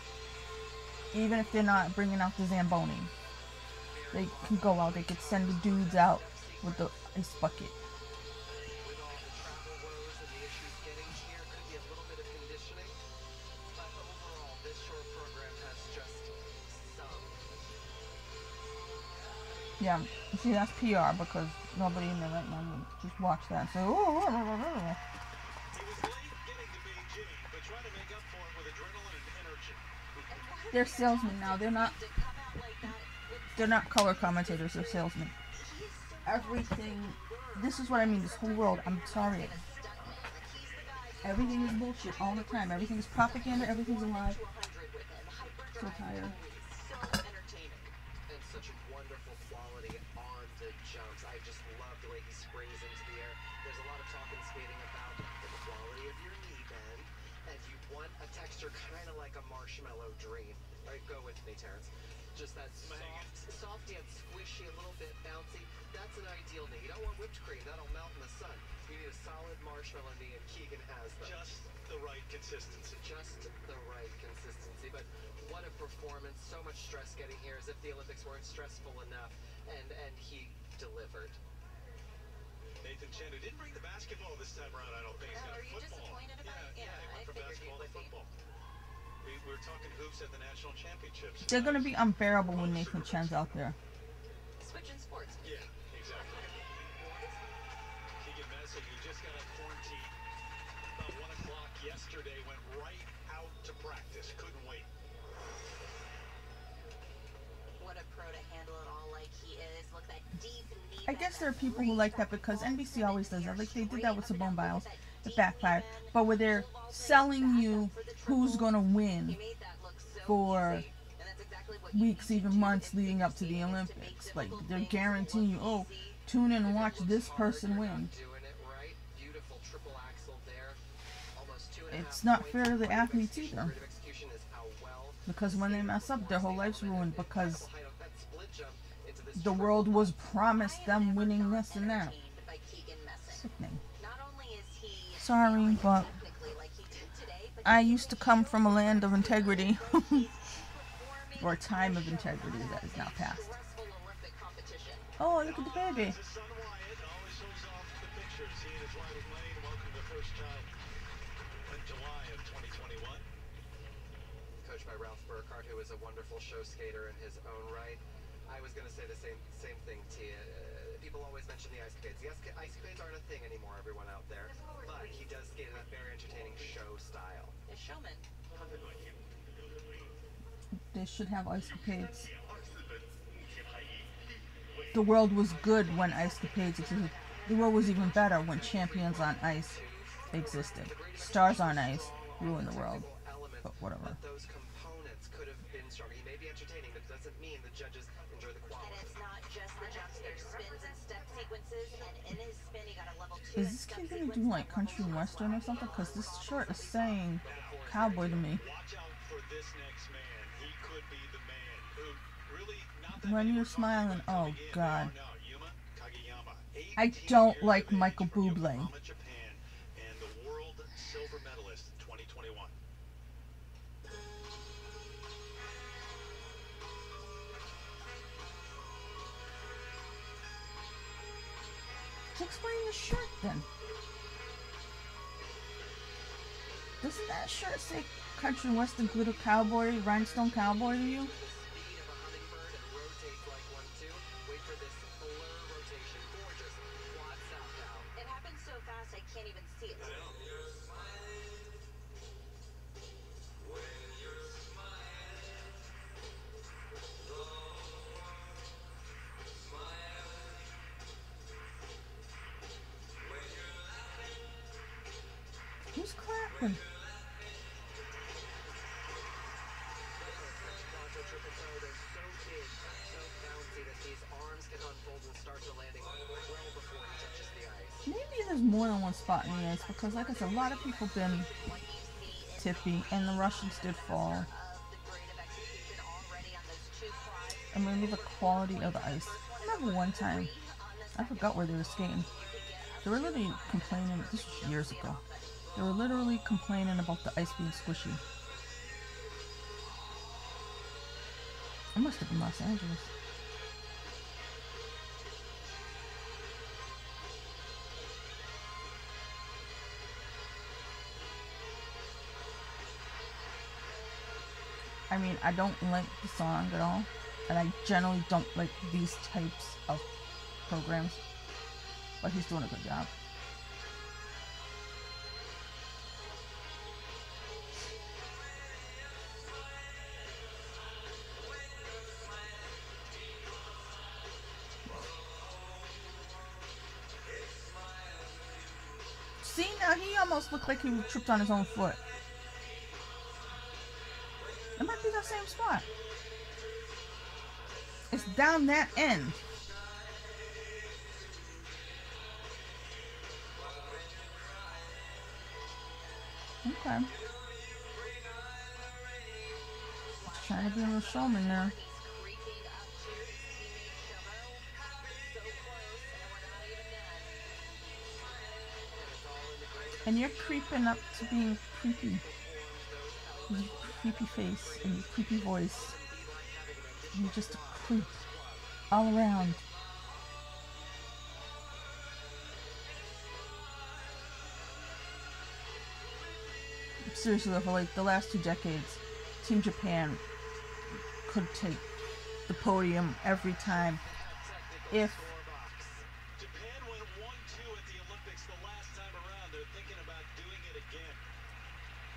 Speaker 1: Even if they're not bringing out the Zamboni. They can go out, they could send the dudes out with the ice bucket.
Speaker 4: With all the travel woes and the issues getting here, could be a little bit of conditioning. But overall, this short program has just some.
Speaker 1: Yeah, see, that's PR because nobody in there right now would just watch that and say, oh.
Speaker 2: He was late getting to Beijing, but trying to make up for it with adrenaline and energy.
Speaker 1: They're salesmen now. They're not color commentators. They're salesmen. Everything This is what I mean. This whole world. I'm sorry. Everything is bullshit all the time. Everything is propaganda. Everything's a lie. So tired.
Speaker 4: So entertaining. And such a wonderful quality on the jumps. I just love the way he springs into the air. There's a lot of talk in skating about the quality of your knee bend, and you want a texture kind of like a marshmallow dream. All right, go with me, Terrence. Just that soft yet squishy, a little bit bouncy. That's an ideal knee. You don't want whipped cream. That'll melt in the sun. You need a solid marshmallow knee, and Keegan has them.
Speaker 2: Just the right consistency.
Speaker 4: Just the right consistency. But what a performance. So much stress getting here, as if the Olympics weren't stressful enough. And he delivered.
Speaker 2: Nathan Chen, who didn't bring the basketball this time around, I don't think. He's got
Speaker 3: Are you
Speaker 2: football.
Speaker 3: disappointed about it?
Speaker 2: Yeah, he went from basketball to football. We were talking hoops at the national championships.
Speaker 1: They're gonna be unbearable when Nathan Chen's out there.
Speaker 3: Switching sports.
Speaker 2: Yeah, exactly. Keegan Messick, who just got out of quarantine about 1 o'clock yesterday, went right out to practice. Couldn't wait.
Speaker 3: What a pro to handle it all like he is. Look, that deep knee.
Speaker 1: I guess there are people who like that because NBC always does that. Like they did that with Simone Biles. It backfired. But where they're selling you who's gonna win for weeks, even months leading up to the Olympics. Like they're guaranteeing you, oh, tune in and watch this person win. It's not fair to the athletes either. Because when they mess up, their whole life's ruined because the world was promised them winning this and that. Sickening. Sorry, but I used to come from a land of integrity. Or a time of integrity that is now past. Oh, look at the baby.
Speaker 4: Coached by Ralph Burkhardt, who is a wonderful show skater in his own right. I was going to say the same thing, Tia. People always mention the ice capades. The ice capades aren't a thing anymore, everyone out there. But he does skate in a very entertaining show style.
Speaker 3: A showman.
Speaker 1: They should have ice capades. The world was good when ice capades existed. The world was even better when champions on ice existed. Stars on ice ruined the world. But whatever.
Speaker 4: But those components could have been stronger. He may be entertaining, but it doesn't mean the judges enjoy the quality.
Speaker 3: And it's not just the jumps, there's spins and step sequences, and in his spin he got a level 2.
Speaker 1: Is this kid gonna do like country and western or something? Because this shirt is saying cowboy to me.
Speaker 2: Watch out for this next man. He could be the man who really not that
Speaker 1: When
Speaker 2: many
Speaker 1: you're
Speaker 2: were talking
Speaker 1: smiling,
Speaker 2: about
Speaker 1: oh
Speaker 2: coming in.
Speaker 1: god.
Speaker 2: No, Yuma Kageyama.
Speaker 1: I
Speaker 2: 18
Speaker 1: don't
Speaker 2: years
Speaker 1: like
Speaker 2: of age
Speaker 1: Michael
Speaker 2: from
Speaker 1: Bublé.
Speaker 2: Yokohama, Japan, and the world silver medalist in 2021.
Speaker 1: Explain the shirt then. Doesn't that shirt say country and western glitter cowboy, rhinestone cowboy to you?
Speaker 4: Speed of a hummingbird and rotates like one too. Wait for this blur rotation. Gorgeous. Quad southbound.
Speaker 3: It happened so fast I can't even see it.
Speaker 1: Who's clapping?
Speaker 4: Quattro triple toe, they're so big, so bouncy that these arms can unfold and start to landing well before he touches the ice.
Speaker 1: Maybe there's more than one spot in the ice because, like I said, a lot of people been tippy and the Russians did fall. And maybe the quality of the ice. I remember one time, I forgot where they were skating. They were literally complaining, this was years ago. They were literally complaining about the ice being squishy. It must have been Los Angeles. I mean, I don't like the song at all, and I generally don't like these types of programs, but he's doing a good job. almost looked like he tripped on his own foot. It might be that same spot. It's down that end. Okay. Just trying to be a little showman there. And you're creeping up to being creepy. With your creepy face and your creepy voice. And you're just a creep all around. Seriously though, for like the last 2 decades, Team Japan could take the podium every time if
Speaker 2: Japan went 1-2 at the Olympics the last time around. They're thinking about doing it again.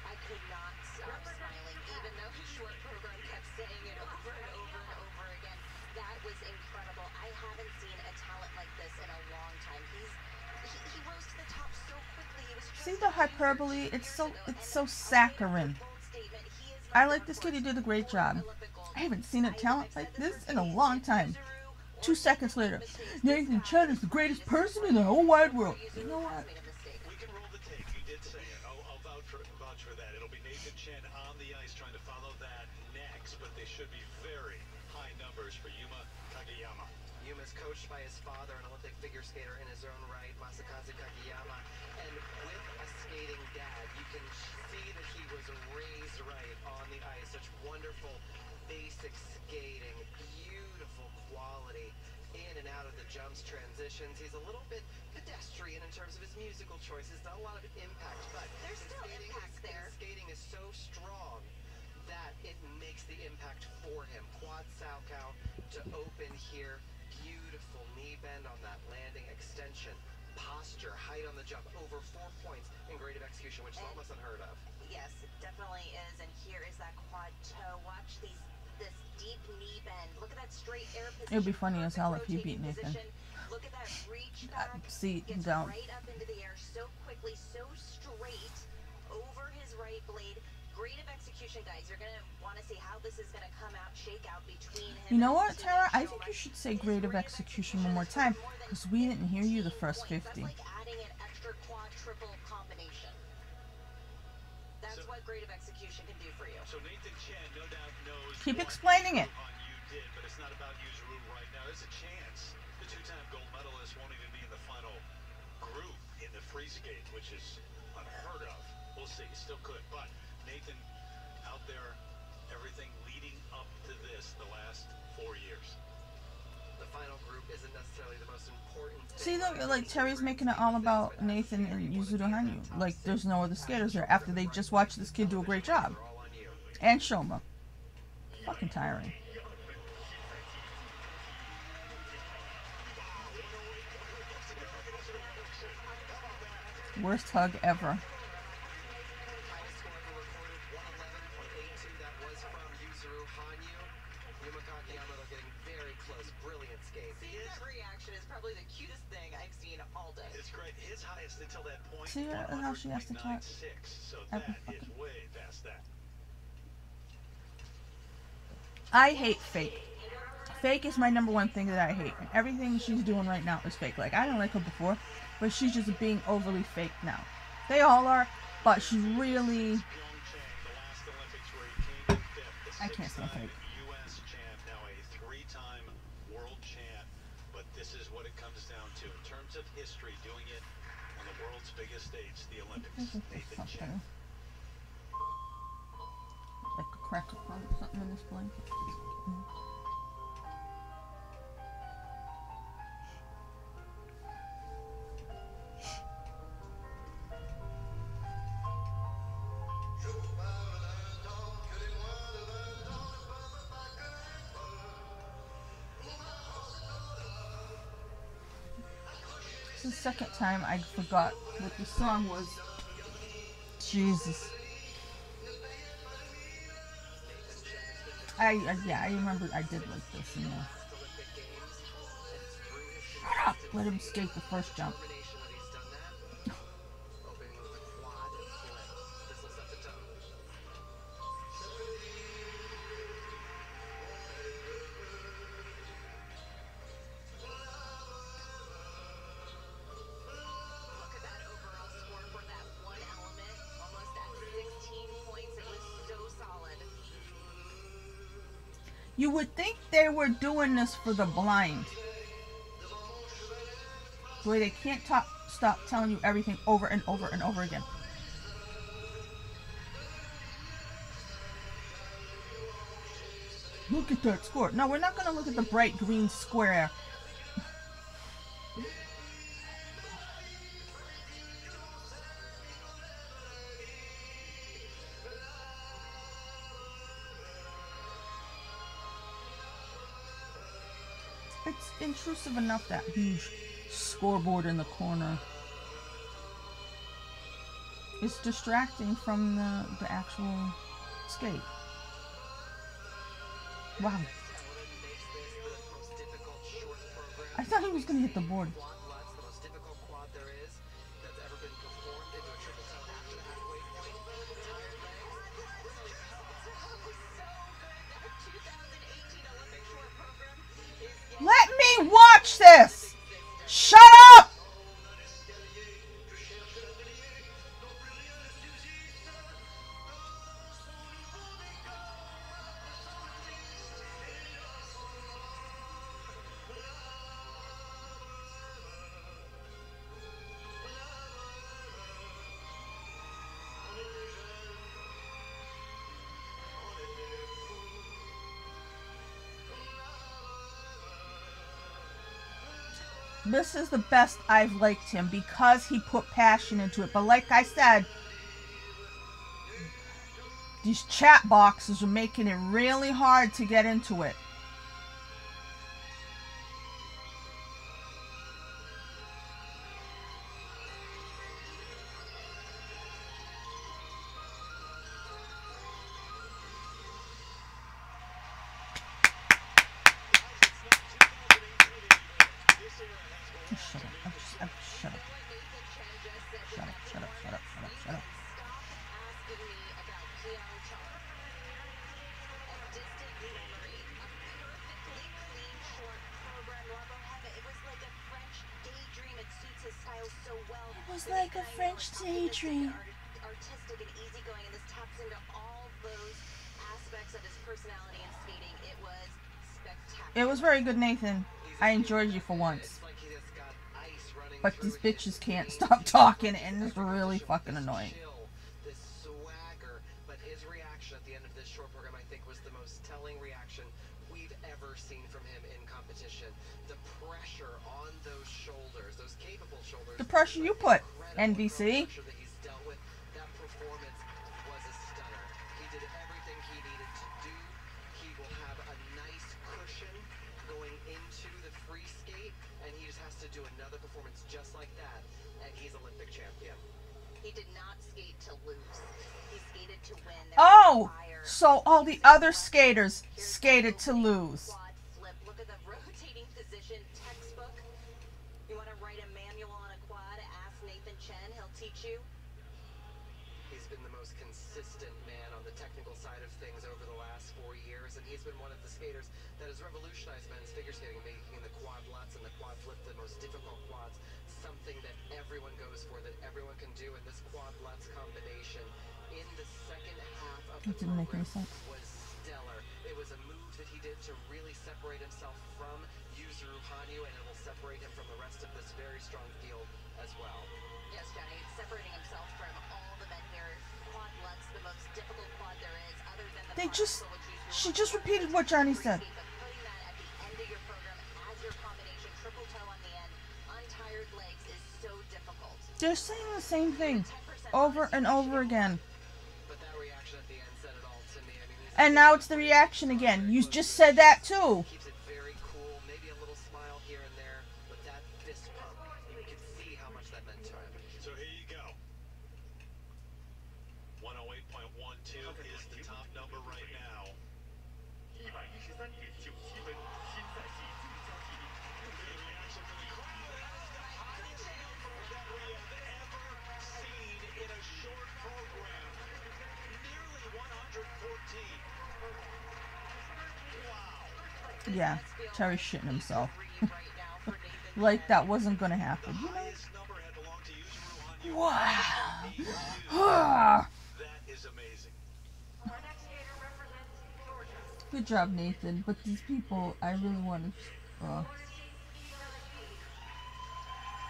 Speaker 3: I could not stop smiling, even though his short program kept saying it over and over and over again. That was incredible. I haven't seen a talent like this in a long time. He rose to the top so quickly. He was
Speaker 1: see the hyperbole. It's so saccharine. I like this kid. He did a great job. I haven't seen a talent like this in a long time. 2 seconds later, Nathan Chen is the greatest person in the whole wide world. You know what?
Speaker 2: We can roll the tape. You did say it. I'll vouch for that. It'll be Nathan Chen on the ice trying to follow that next, but they should be very high numbers for Yuma Kageyama.
Speaker 4: Yuma's coached by his father, an Olympic figure skater in his own right, Masakazu Kageyama. And with a skating dad, you can see that he was raised right on the ice. Such wonderful basic skating, beautiful quality in and out of the jumps, transitions. He's a little bit pedestrian in terms of his musical choices, not a lot of impact, but
Speaker 3: There's still impact there.
Speaker 4: his skating is so strong that it makes the impact for him. Quad Salchow to open here. Beautiful knee bend on that landing extension. Posture, height on the jump, over 4 points in grade of execution, which is almost unheard of.
Speaker 3: Yes, it definitely is. And here is that quad toe. Watch this deep knee bend. Look at that straight air position.
Speaker 1: It would be funny as hell if he beat Nathan.
Speaker 3: Look at that reach back.
Speaker 1: See,
Speaker 3: Gets
Speaker 1: down.
Speaker 3: right up into the air so quickly, so straight over his right blade. Grade of execution, guys. You're gonna want to see how this is gonna come out, shake out between him.
Speaker 1: You know what, Tara? I think you should say grade of execution one more time, because we didn't hear you the first 50.
Speaker 3: That's like adding an extra quad triple combination. That's what grade of execution can do for you.
Speaker 2: So Nathan Chen no doubt knows.
Speaker 1: Keep
Speaker 2: what
Speaker 1: explaining it.
Speaker 2: You did, but it's not about Yuzuru right now. There's a chance the 2-time gold medalist won't even be in the final group in the free skate, which is unheard of. We'll see. Still could, but Nathan out there, everything leading up to this the last 4 years.
Speaker 4: The final group isn't necessarily the most important.
Speaker 1: See, look, like Terry's making it all about Nathan and Yuzuru Hanyu. Like, there's no other skaters there after they just watched this kid do a great job. And Shoma. Fucking tiring. Worst hug ever.
Speaker 4: Highest score ever recorded, 111.82. That was from Yuzuru Hanyu. Yuma Kageyama, though, getting very close. Brilliant skate.
Speaker 3: Seeing that reaction is probably the cutest thing I've seen all day.
Speaker 2: It's great. His highest until that point.
Speaker 1: See how she has to talk?
Speaker 2: 100.96, so
Speaker 1: Every
Speaker 2: that is way past that.
Speaker 1: I hate fake. Fake is my #1 thing that I hate. And everything she's doing right now is fake. Like, I didn't like her before, but she's just being overly fake now. They all are, but she's really... I can't stand fake.
Speaker 2: U.S. champ, now a 3-time world champ, but this is what it comes down to. In terms of history, doing it on the world's biggest stage, the Olympics, Nathan Chen.
Speaker 1: Like a cracker or something in this blanket. This is the second time I forgot what the song was. Jesus. Yeah, I remember I did like this, you know. Shut up! Let him skate the first jump. You would think they were doing this for the blind. The way they can't stop telling you everything over and over and over again. Look at that score. No, we're not going to look at the bright green square. It's intrusive enough, that huge scoreboard in the corner. It's distracting from the actual skate. Wow. I thought he was going to hit the board. Let me watch this! Shut up! This is the best I've liked him because he put passion into it. But like I said, these chat boxes are making it really hard to get into it. It was like a French daydream.
Speaker 3: Artistic and easygoing, and this taps into all those aspects of his personality and skating. It was spectacular.
Speaker 1: It was very good, Nathan. I enjoyed you for once. But these bitches can't stop talking, and it's really fucking annoying.
Speaker 4: This swagger, but his reaction at the end of this short program, I think, was the most telling reaction we've ever seen from him in competition. The pressure on those shoulders, those capable shoulders.
Speaker 1: The pressure you put, NBC.
Speaker 4: That performance was a stunner. He did everything he needed to do. He will have a nice cushion going into the free skate, and he just has to do another performance just like that, and he's Olympic champion.
Speaker 3: He did not skate to lose. He skated to win.
Speaker 1: Oh, so all the other skaters skated to lose.
Speaker 3: Look at the rotating position textbook. You want to write a manual on a quad? Ask Nathan Chen. He'll teach you.
Speaker 4: He's been the most consistent man on the technical side of things over the last 4 years, and he's been one of the skaters that has revolutionized men's figure skating, making the quad lutz and the quad flip the most difficult quads, something that everyone goes for, that everyone can do. And this quad lutz combination in the second half of the program was stellar. It was a move that he did to really separate himself from Yuzuru Hanyu, and it will separate him from the rest of this very strong field as well.
Speaker 3: Yes, Johnny, separating himself from all the men here. Quad lutz, the most difficult quad there is, other than the
Speaker 1: She just repeated what Johnny said.
Speaker 3: But putting that at the end of your program as your combination, triple toe on the end, untired legs is so difficult.
Speaker 1: They're saying the same thing over and over again.
Speaker 4: But that reaction at the end said it all to me. I mean,
Speaker 1: And now it's the reaction again. You just said that too.
Speaker 4: keeps it very cool, maybe a little smile here and there, but that fist pump, you could see how much that meant to him.
Speaker 2: So here you go. 108.12 is the top number right now.
Speaker 1: Yeah, Terry's shitting himself. Like that wasn't gonna happen. You know? Wow.
Speaker 2: That is amazing.
Speaker 5: Our next skater represents Georgia.
Speaker 1: Good job, Nathan. But these people, I really want to.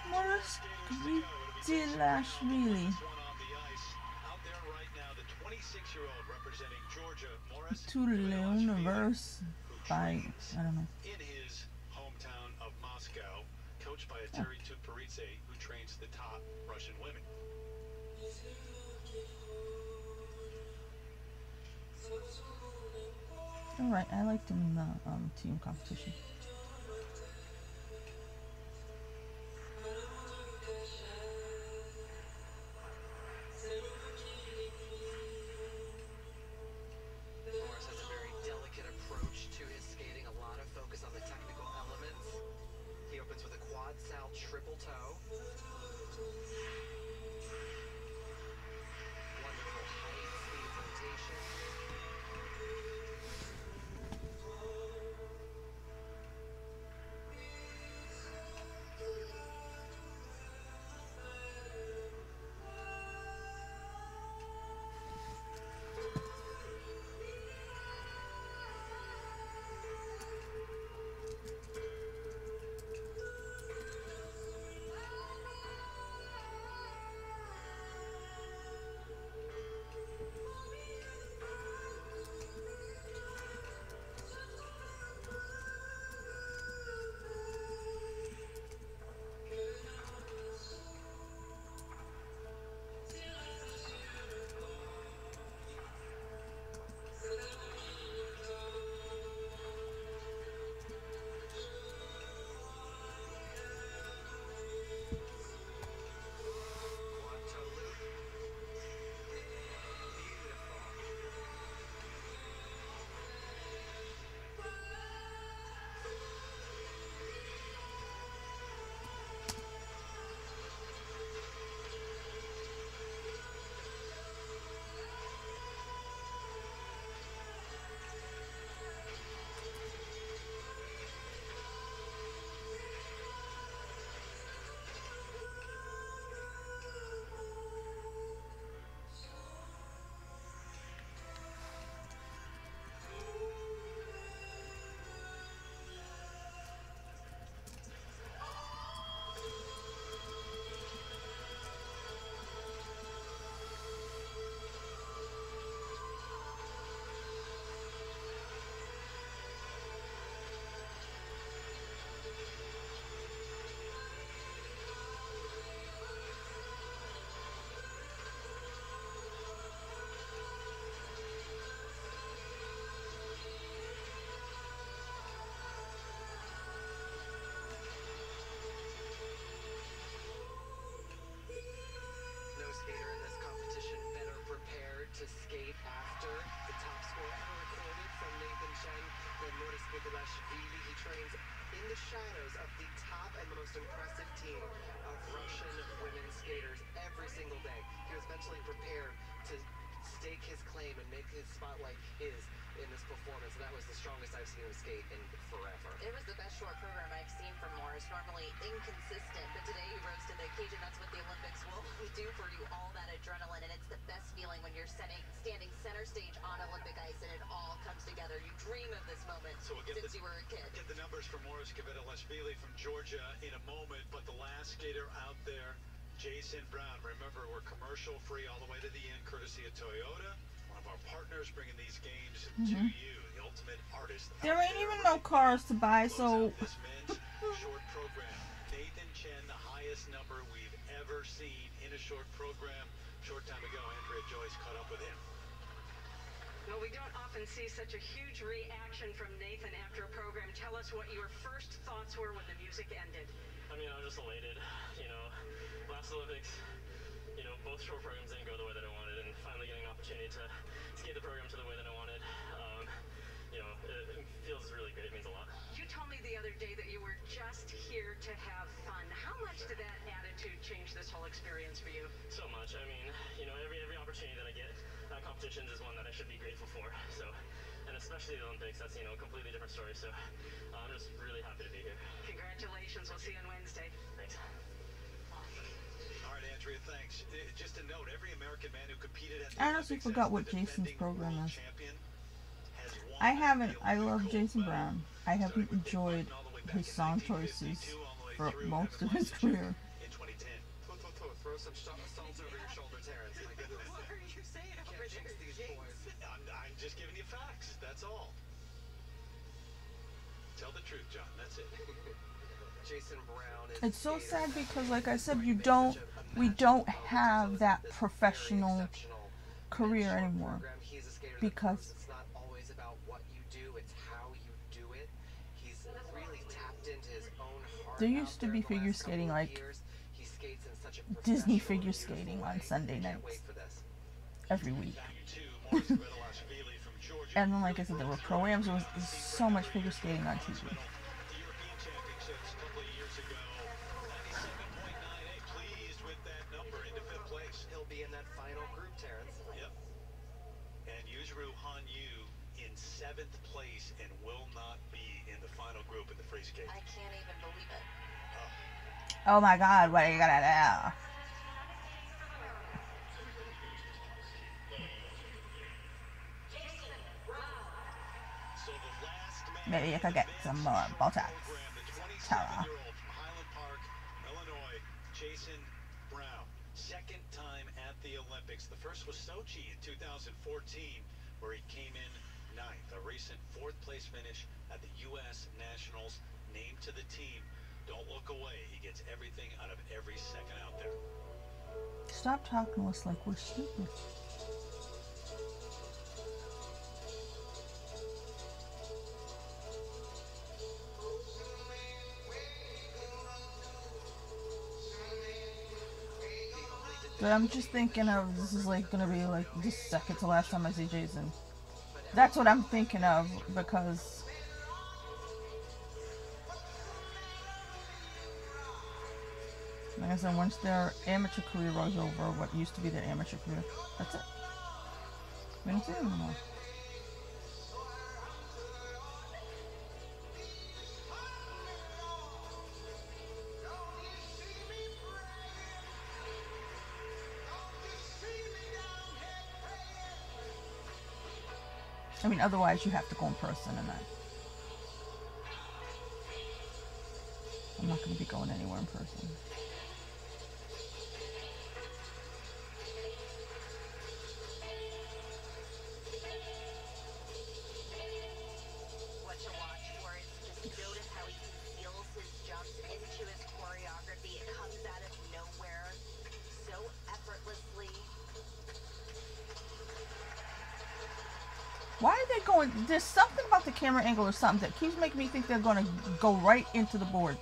Speaker 1: Morris Gvilashvili. To the universe by, I don't know.
Speaker 2: In his hometown of Moscow, coached by Eteri Tutberidze, who trains the top Russian women.
Speaker 1: Alright, I liked him in the team competition.
Speaker 4: Morris has a very delicate approach to his skating, a lot of focus on the technical elements. He opens with a quad sal triple toe. Wonderful height, speed, rotation. Skater in this competition better prepared to skate after. The top score ever recorded from Nathan Chen and Morris Gvilashvili. He trains in the shadows of the top and the most impressive team of Russian women skaters every single day. He was mentally prepared to stake his claim and make his spotlight his in this performance. That was the strongest I've seen him skate in forever.
Speaker 3: It was the best short program I've seen from Morris. Normally inconsistent, but today he rose to the occasion. That's what the Olympics will do for you, all that adrenaline, and it's the best feeling when you're standing center stage on Olympic ice and it all comes together. You dream of this moment since you were a kid.
Speaker 2: Get the numbers from Morris Gvilashvili from Georgia in a moment, but the last skater out there, Jason Brown. Remember, we're commercial free all the way to the end, courtesy of Toyota. One of our partners bringing these games to you, the ultimate artist.
Speaker 1: There ain't even no cars to buy, so.
Speaker 2: This men's short program. Nathan Chen, the highest number we've ever seen in a short program. Short time ago, Andrea Joyce caught up with him.
Speaker 6: Well, we don't often see such a huge reaction from Nathan after a program. Tell us what your first thoughts were when the music ended.
Speaker 10: I mean, I was just elated. You know, last Olympics, you know, both short programs didn't go the way that I wanted, and finally getting an opportunity to skate the program to the way that I wanted, you know, it feels really great. It means a lot.
Speaker 6: You told me the other day that you were just here to have fun. How much did that attitude change this whole experience for you?
Speaker 10: So much. I mean, you know, every opportunity that I get at competitions is one that I should be grateful for. So, and especially the Olympics, that's, you know, a completely different story. So, I'm just really happy to be here.
Speaker 6: Congratulations. We'll see you on Wednesday.
Speaker 10: Thanks.
Speaker 2: All right, Andrea, thanks. Just a note, every American man who competed at the
Speaker 1: I honestly
Speaker 2: Olympics
Speaker 1: forgot
Speaker 2: as
Speaker 1: what
Speaker 2: the
Speaker 1: Jason's
Speaker 2: defending
Speaker 1: program
Speaker 2: world
Speaker 1: is.
Speaker 2: champion has won
Speaker 1: I haven't. I love Jason Brown. I haven't enjoyed his song choices for most of his career.
Speaker 2: In 2010.
Speaker 4: Throw some salt over your shoulder, Terrence. My goodness.
Speaker 6: What are you saying over
Speaker 4: Can't jinx
Speaker 6: there,
Speaker 4: these
Speaker 6: James?
Speaker 4: boys.
Speaker 2: I'm just giving you facts. That's all. Tell the truth, John. That's it.
Speaker 4: Jason Brown is
Speaker 1: It's so
Speaker 4: skater.
Speaker 1: sad because, like I said,
Speaker 4: You made such a
Speaker 1: we
Speaker 4: magical
Speaker 1: don't
Speaker 4: moment
Speaker 1: have
Speaker 4: to us
Speaker 1: that
Speaker 4: with this
Speaker 1: professional
Speaker 4: very exceptional
Speaker 1: career
Speaker 4: short
Speaker 1: anymore.
Speaker 4: program. He's a skater that
Speaker 1: Because
Speaker 4: proves it's not always about what you do, it's how you do it. He's really tapped into his own heart.
Speaker 1: There
Speaker 4: out
Speaker 1: used to
Speaker 4: there
Speaker 1: be
Speaker 4: in the
Speaker 1: figure
Speaker 4: last couple
Speaker 1: skating
Speaker 4: of
Speaker 1: like
Speaker 4: years. He skates in such a
Speaker 1: Disney
Speaker 4: professional,
Speaker 1: figure
Speaker 4: beautiful
Speaker 1: skating
Speaker 4: way.
Speaker 1: on Sunday
Speaker 4: Can't
Speaker 1: nights
Speaker 4: wait for this.
Speaker 1: every week.
Speaker 2: Back to Morris Gvedalashvili from Georgia.
Speaker 1: And then, like I said, there were pro-ams. There was so much figure skating on TV.
Speaker 2: The European Championships a couple of years ago. 97.98. Pleased with that number into 5th place.
Speaker 4: He'll be in that final group, Terrence.
Speaker 2: Yep. And Yuzuru Hanyu in 7th place and will not be in the final group in the free skate.
Speaker 3: I can't even believe it.
Speaker 1: Oh my God, what are you gonna do?
Speaker 2: So the last man
Speaker 1: Maybe you could get some more Botox.
Speaker 2: program, the
Speaker 1: Tara.
Speaker 2: 27-year-old from Highland Park, Illinois, Jason Brown. Second time at the Olympics. The first was Sochi in 2014, where he came in 9th. A recent 4th place finish at the U.S. Nationals, named to the team. Don't look away. He gets everything out of every second out there.
Speaker 1: Stop talking to us like we're stupid. But I'm just thinking of, this is like gonna be like the second to last time I see Jason. That's what I'm thinking of, because like I said, once their amateur career was over, what used to be their amateur career, that's it. We don't see them anymore. I mean, otherwise you have to go in person, and I'm not going to be going anywhere in person.
Speaker 3: What to watch for is just notice how he conceals his jumps into his choreography. It comes out of nowhere so effortlessly.
Speaker 1: Why are they going? There's something about the camera angle or something that keeps making me think they're going to go right into the board.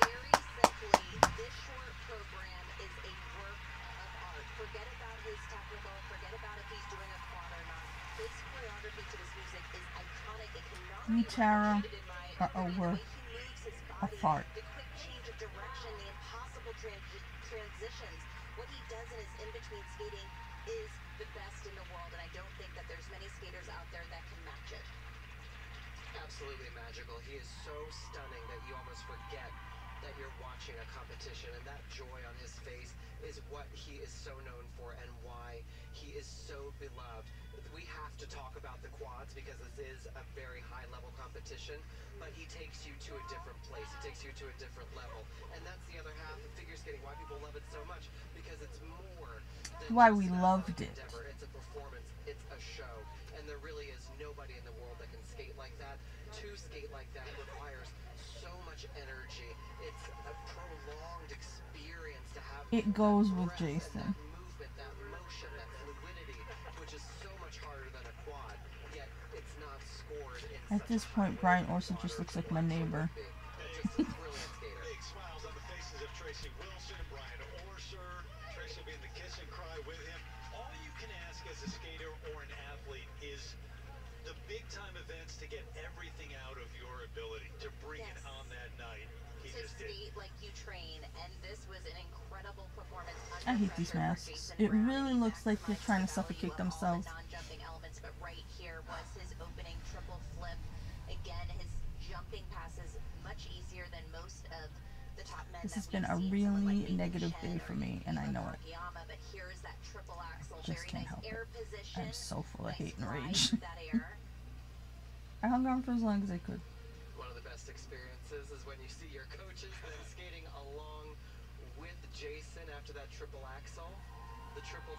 Speaker 3: Very simply, this short program is a work of art. Forget about his technical, forget about if he's doing a quad or not. His choreography to this music is iconic. It cannot
Speaker 1: You,
Speaker 3: be
Speaker 1: Tara,
Speaker 3: replicated in my
Speaker 1: are a
Speaker 3: opinion. The
Speaker 1: work
Speaker 3: way he moves his
Speaker 1: of
Speaker 3: body,
Speaker 1: art.
Speaker 3: the quick change of direction, the impossible transitions. What he does in his in-between skating is the best in the world, and I don't think that there's many skaters out there that can match it.
Speaker 4: absolutely magical. He is so stunning that you almost forget that you're watching a competition, and that joy on his face is what he is so known for and why he is so beloved. We have to talk about the quads because this is a very high-level competition, but he takes you to a different place. He takes you to a different level, and that's the other half of figure skating, why people love it so much, because it's more than
Speaker 1: Why
Speaker 4: just
Speaker 1: we
Speaker 4: an
Speaker 1: loved it.
Speaker 4: endeavor. It's a performance, it's a show, and there really is nobody in the world that can skate like that. To skate like that requires so much energy. It's a prolonged experience to have
Speaker 1: It goes
Speaker 4: that
Speaker 1: with
Speaker 4: breath and
Speaker 1: Jason.
Speaker 4: that movement, that motion, that fluidity, which is so much harder than a quad, yet it's not scored in
Speaker 1: At
Speaker 4: such
Speaker 1: this
Speaker 4: a
Speaker 1: point,
Speaker 4: high
Speaker 1: Brian
Speaker 4: way
Speaker 1: Orson
Speaker 4: as
Speaker 1: just looks like
Speaker 4: water
Speaker 1: my
Speaker 4: would
Speaker 1: neighbor.
Speaker 4: be. Just a brilliant skater.
Speaker 2: Big smiles on the faces of Tracy Wilson and Brian Orser. Tracy will be in the kiss and cry with him. All you can ask as a skater or an athlete is the big-time events to get everything out of your ability, to bring it on that night. He
Speaker 3: To
Speaker 2: just did.
Speaker 3: skate like you train, and this was an incredible performance.
Speaker 1: I hate these masks. It really looks like they're trying to suffocate themselves.
Speaker 3: Non-jumping elements, but right here was his opening triple flip. Again, his jumping passes much easier than most of the top men.
Speaker 1: This has been a really negative day for me, and I know it.
Speaker 3: But here's that triple axel.
Speaker 1: Just
Speaker 3: Very
Speaker 1: can't
Speaker 3: nice
Speaker 1: help
Speaker 3: air
Speaker 1: it.
Speaker 3: position.
Speaker 1: I'm so full of
Speaker 3: Nice
Speaker 1: hate and
Speaker 3: ride
Speaker 1: rage.
Speaker 3: with that air.
Speaker 1: I hung on for as long as I could.
Speaker 4: One of the best experiences is when you see your coaches then skating along with Jason after that triple axel. The triple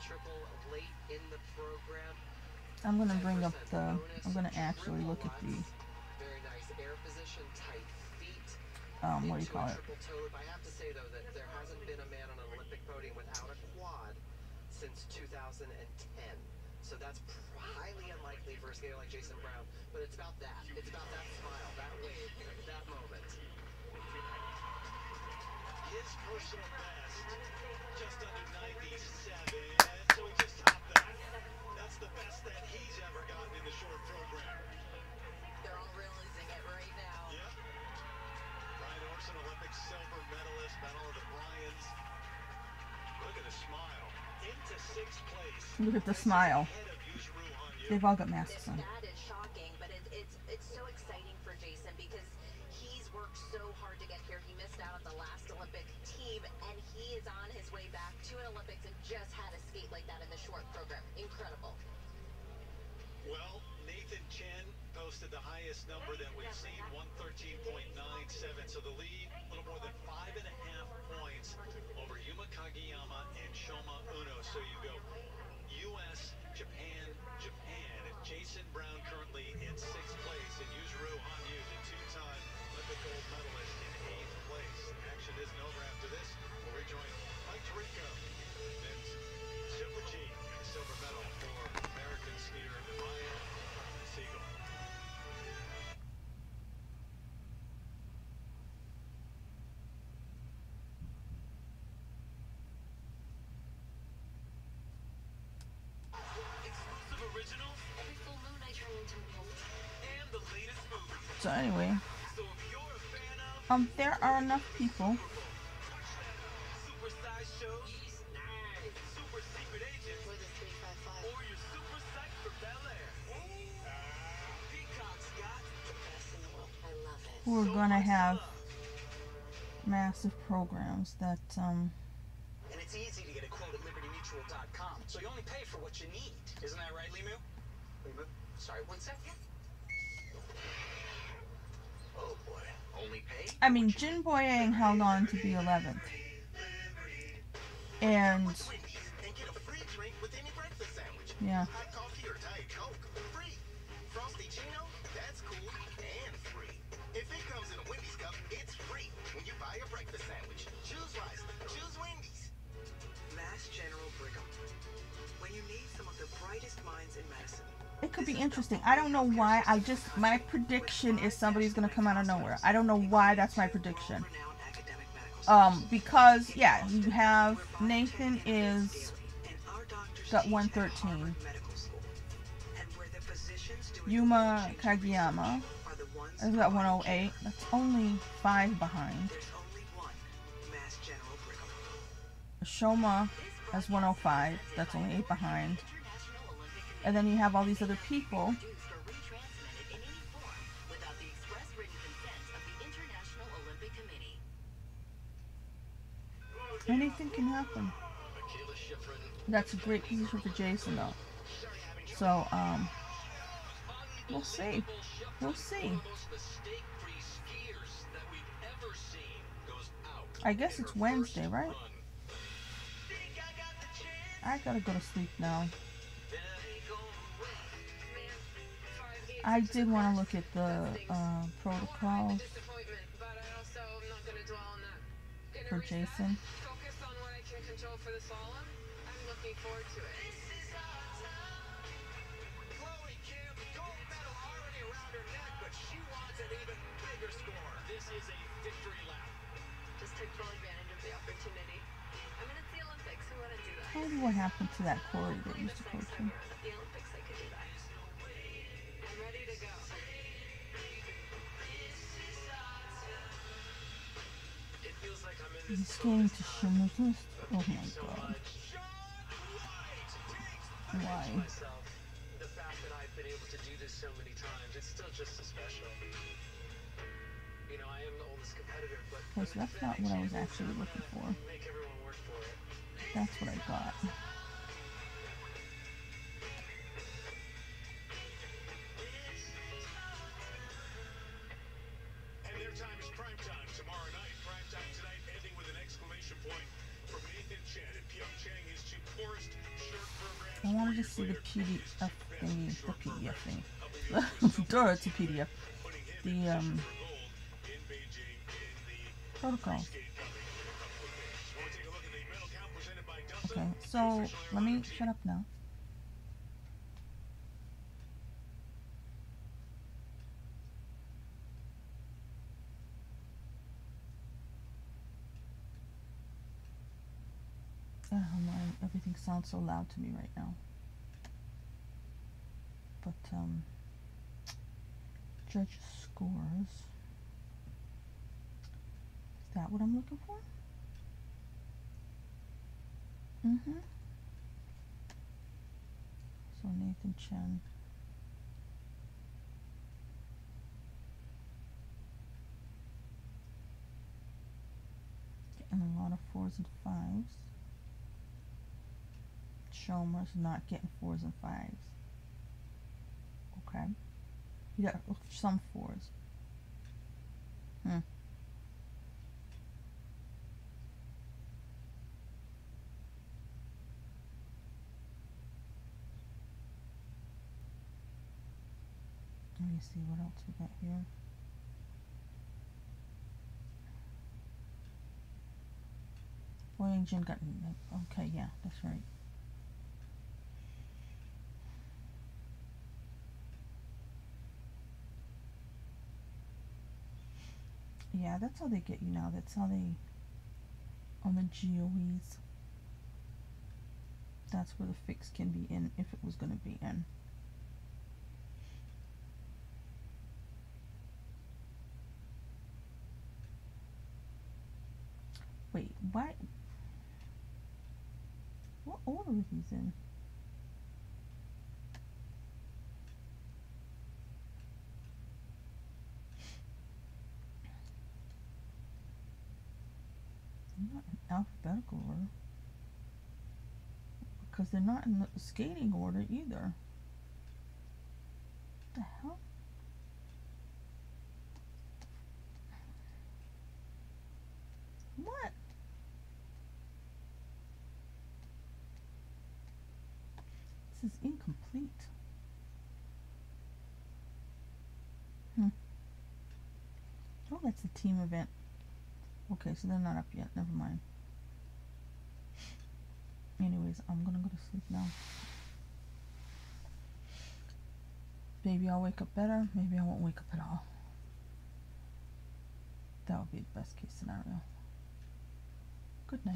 Speaker 4: late in the program.
Speaker 1: I'm gonna bring up the. I'm gonna actually look at the.
Speaker 4: Very nice air position, tight feet.
Speaker 1: What do you
Speaker 4: into
Speaker 1: call
Speaker 4: a
Speaker 1: it?
Speaker 4: triple toe loop. I have to say though that there hasn't been a man on an Olympic podium without a quad since 2010. So that's highly unlikely for a skater like Jason Brown. But it's about that. It's about that smile, that wave, that moment.
Speaker 2: His personal best, just under 97, so he just topped that. That's the best that he's ever gotten in the short program.
Speaker 3: They're all realizing it right now.
Speaker 2: Yep. Brian Orson, Olympic silver medalist, Battle of the Bryans. Look at the smile. Into sixth place.
Speaker 1: Look at the smile.
Speaker 2: Ahead of Yuzuru Hanyu.
Speaker 1: They've all got masks on.
Speaker 3: That is shocking, but it's so exciting for Jason because he's worked so hard to get here. He missed out on the last Olympic team, and he is on his way back to an Olympics and just had a skate like that in the short program. Incredible.
Speaker 2: Well, Nathan Chen posted the highest number that we've seen, 113.97. So the lead, a little more than 5.5 points over Yuma Kageyama and Shoma Uno. So you go U.S., Japan, Japan. Jason Brown currently in 6th place, and Yuzuru Hanyu, the two-time Olympic gold medalist, in 8th place. Action isn't over after this. We'll rejoin Mike Tirico, men's Super G, silver medal for American skier Ryan Siegel.
Speaker 7: Exclusive originals
Speaker 5: Every full moon I turn into mold.
Speaker 7: and the latest movies.
Speaker 1: So anyway,
Speaker 7: So if you're a fan of
Speaker 1: there are enough people.
Speaker 7: super size shows, super secret agents, or you're super psyched for Bel Air, Peacock's got the best in the world.
Speaker 3: I love it.
Speaker 1: We're gonna have massive programs that
Speaker 9: And it's easy to get a quote at libertymutual.com, so you only pay for what you need. Isn't that right, Limu? Limu? Sorry, one second. Oh boy, only pay?
Speaker 1: I mean, Jin Boyang held on to be 11th. And
Speaker 9: With Wendy's and get a free drink with any breakfast sandwich.
Speaker 1: yeah,
Speaker 9: Hot coffee or Diet Coke, free. Frosty Chino, that's cool and free. If it comes in a Wendy's cup, it's free when you buy a breakfast sandwich. Choose wisely. Choose Wendy's.
Speaker 12: Mass General Brigham. When you need some of the brightest minds in medicine.
Speaker 1: it could be interesting. I don't know why. My prediction is somebody's gonna come out of nowhere. I don't know why that's my prediction.
Speaker 12: Renowned academic medical
Speaker 1: Because yeah, you have Nathan is
Speaker 12: and our doctors
Speaker 1: got
Speaker 12: teach at
Speaker 1: 113.
Speaker 12: Harvard Medical School. And where the physicians doing
Speaker 1: Yuma
Speaker 12: the life-changing
Speaker 1: Kageyama
Speaker 12: research are the ones
Speaker 1: has got 108. That's only 5 behind.
Speaker 12: There's only one Mass General Brigham.
Speaker 1: Shoma has 105. That's only 8 behind. And then you have all these other people.
Speaker 3: Produced or retransmitted in any form without
Speaker 1: Anything can happen. That's a great position for Jason, though. So, we'll see. We'll see. I guess it's Wednesday, right? I gotta go to sleep now. I did want to look at the protocols for Jason.
Speaker 6: Focus on what I can control for the solemn. I'm looking forward to it.
Speaker 9: Chloe Kim, gold medal already around her neck, but she wants an even bigger score.
Speaker 2: This is a victory lap.
Speaker 5: Just took full advantage of the opportunity. I mean, it's the Olympics. Who wouldn't do that?
Speaker 1: I wonder what happened to that Corey that used to coach him.
Speaker 5: At the Olympics, I could do that.
Speaker 6: I'm ready to go.
Speaker 2: It feels like I'm in
Speaker 1: He's
Speaker 2: this
Speaker 1: skating to Schindler's List. Oh my
Speaker 2: so
Speaker 1: god.
Speaker 2: much.
Speaker 1: Why?
Speaker 2: Myself, the fact that I've been able to do this so many times, it's still just as special. You know, I am the oldest competitor, but
Speaker 1: Okay, so that's not what I was actually looking for.
Speaker 2: make everyone work for it.
Speaker 1: That's what I got.
Speaker 8: And their time is prime time tomorrow night. Prime time tonight, ending with an exclamation point from Nathan Chen in Pyeongchang. His two poorest shirt programs.
Speaker 1: I wanted to see the PDF thingy. The PDF thingy. Duh, it's a PDF. The, protocols. Okay, so let me shut up now. Everything sounds so loud to me right now. But, judge scores. Is that what I'm looking for? Mm-hmm. So Nathan Chen. Getting a lot of 4s and 5s. Schomer's not getting 4s and 5s. Okay. You got some 4s. Let me see what else we got here. Boyang Jin got, okay, yeah, that's right. Yeah, that's how they get you now. That's how they, on the GOEs, that's where the fix can be in, if it was going to be in. Wait, why? What order are these in? Not in alphabetical order. Because they're not in the skating order either. What the hell? What? This is incomplete. Oh, that's a team event. Okay, so they're not up yet. Never mind. Anyways, I'm gonna go to sleep now. Maybe I'll wake up better. Maybe I won't wake up at all. That would be the best case scenario. Good night.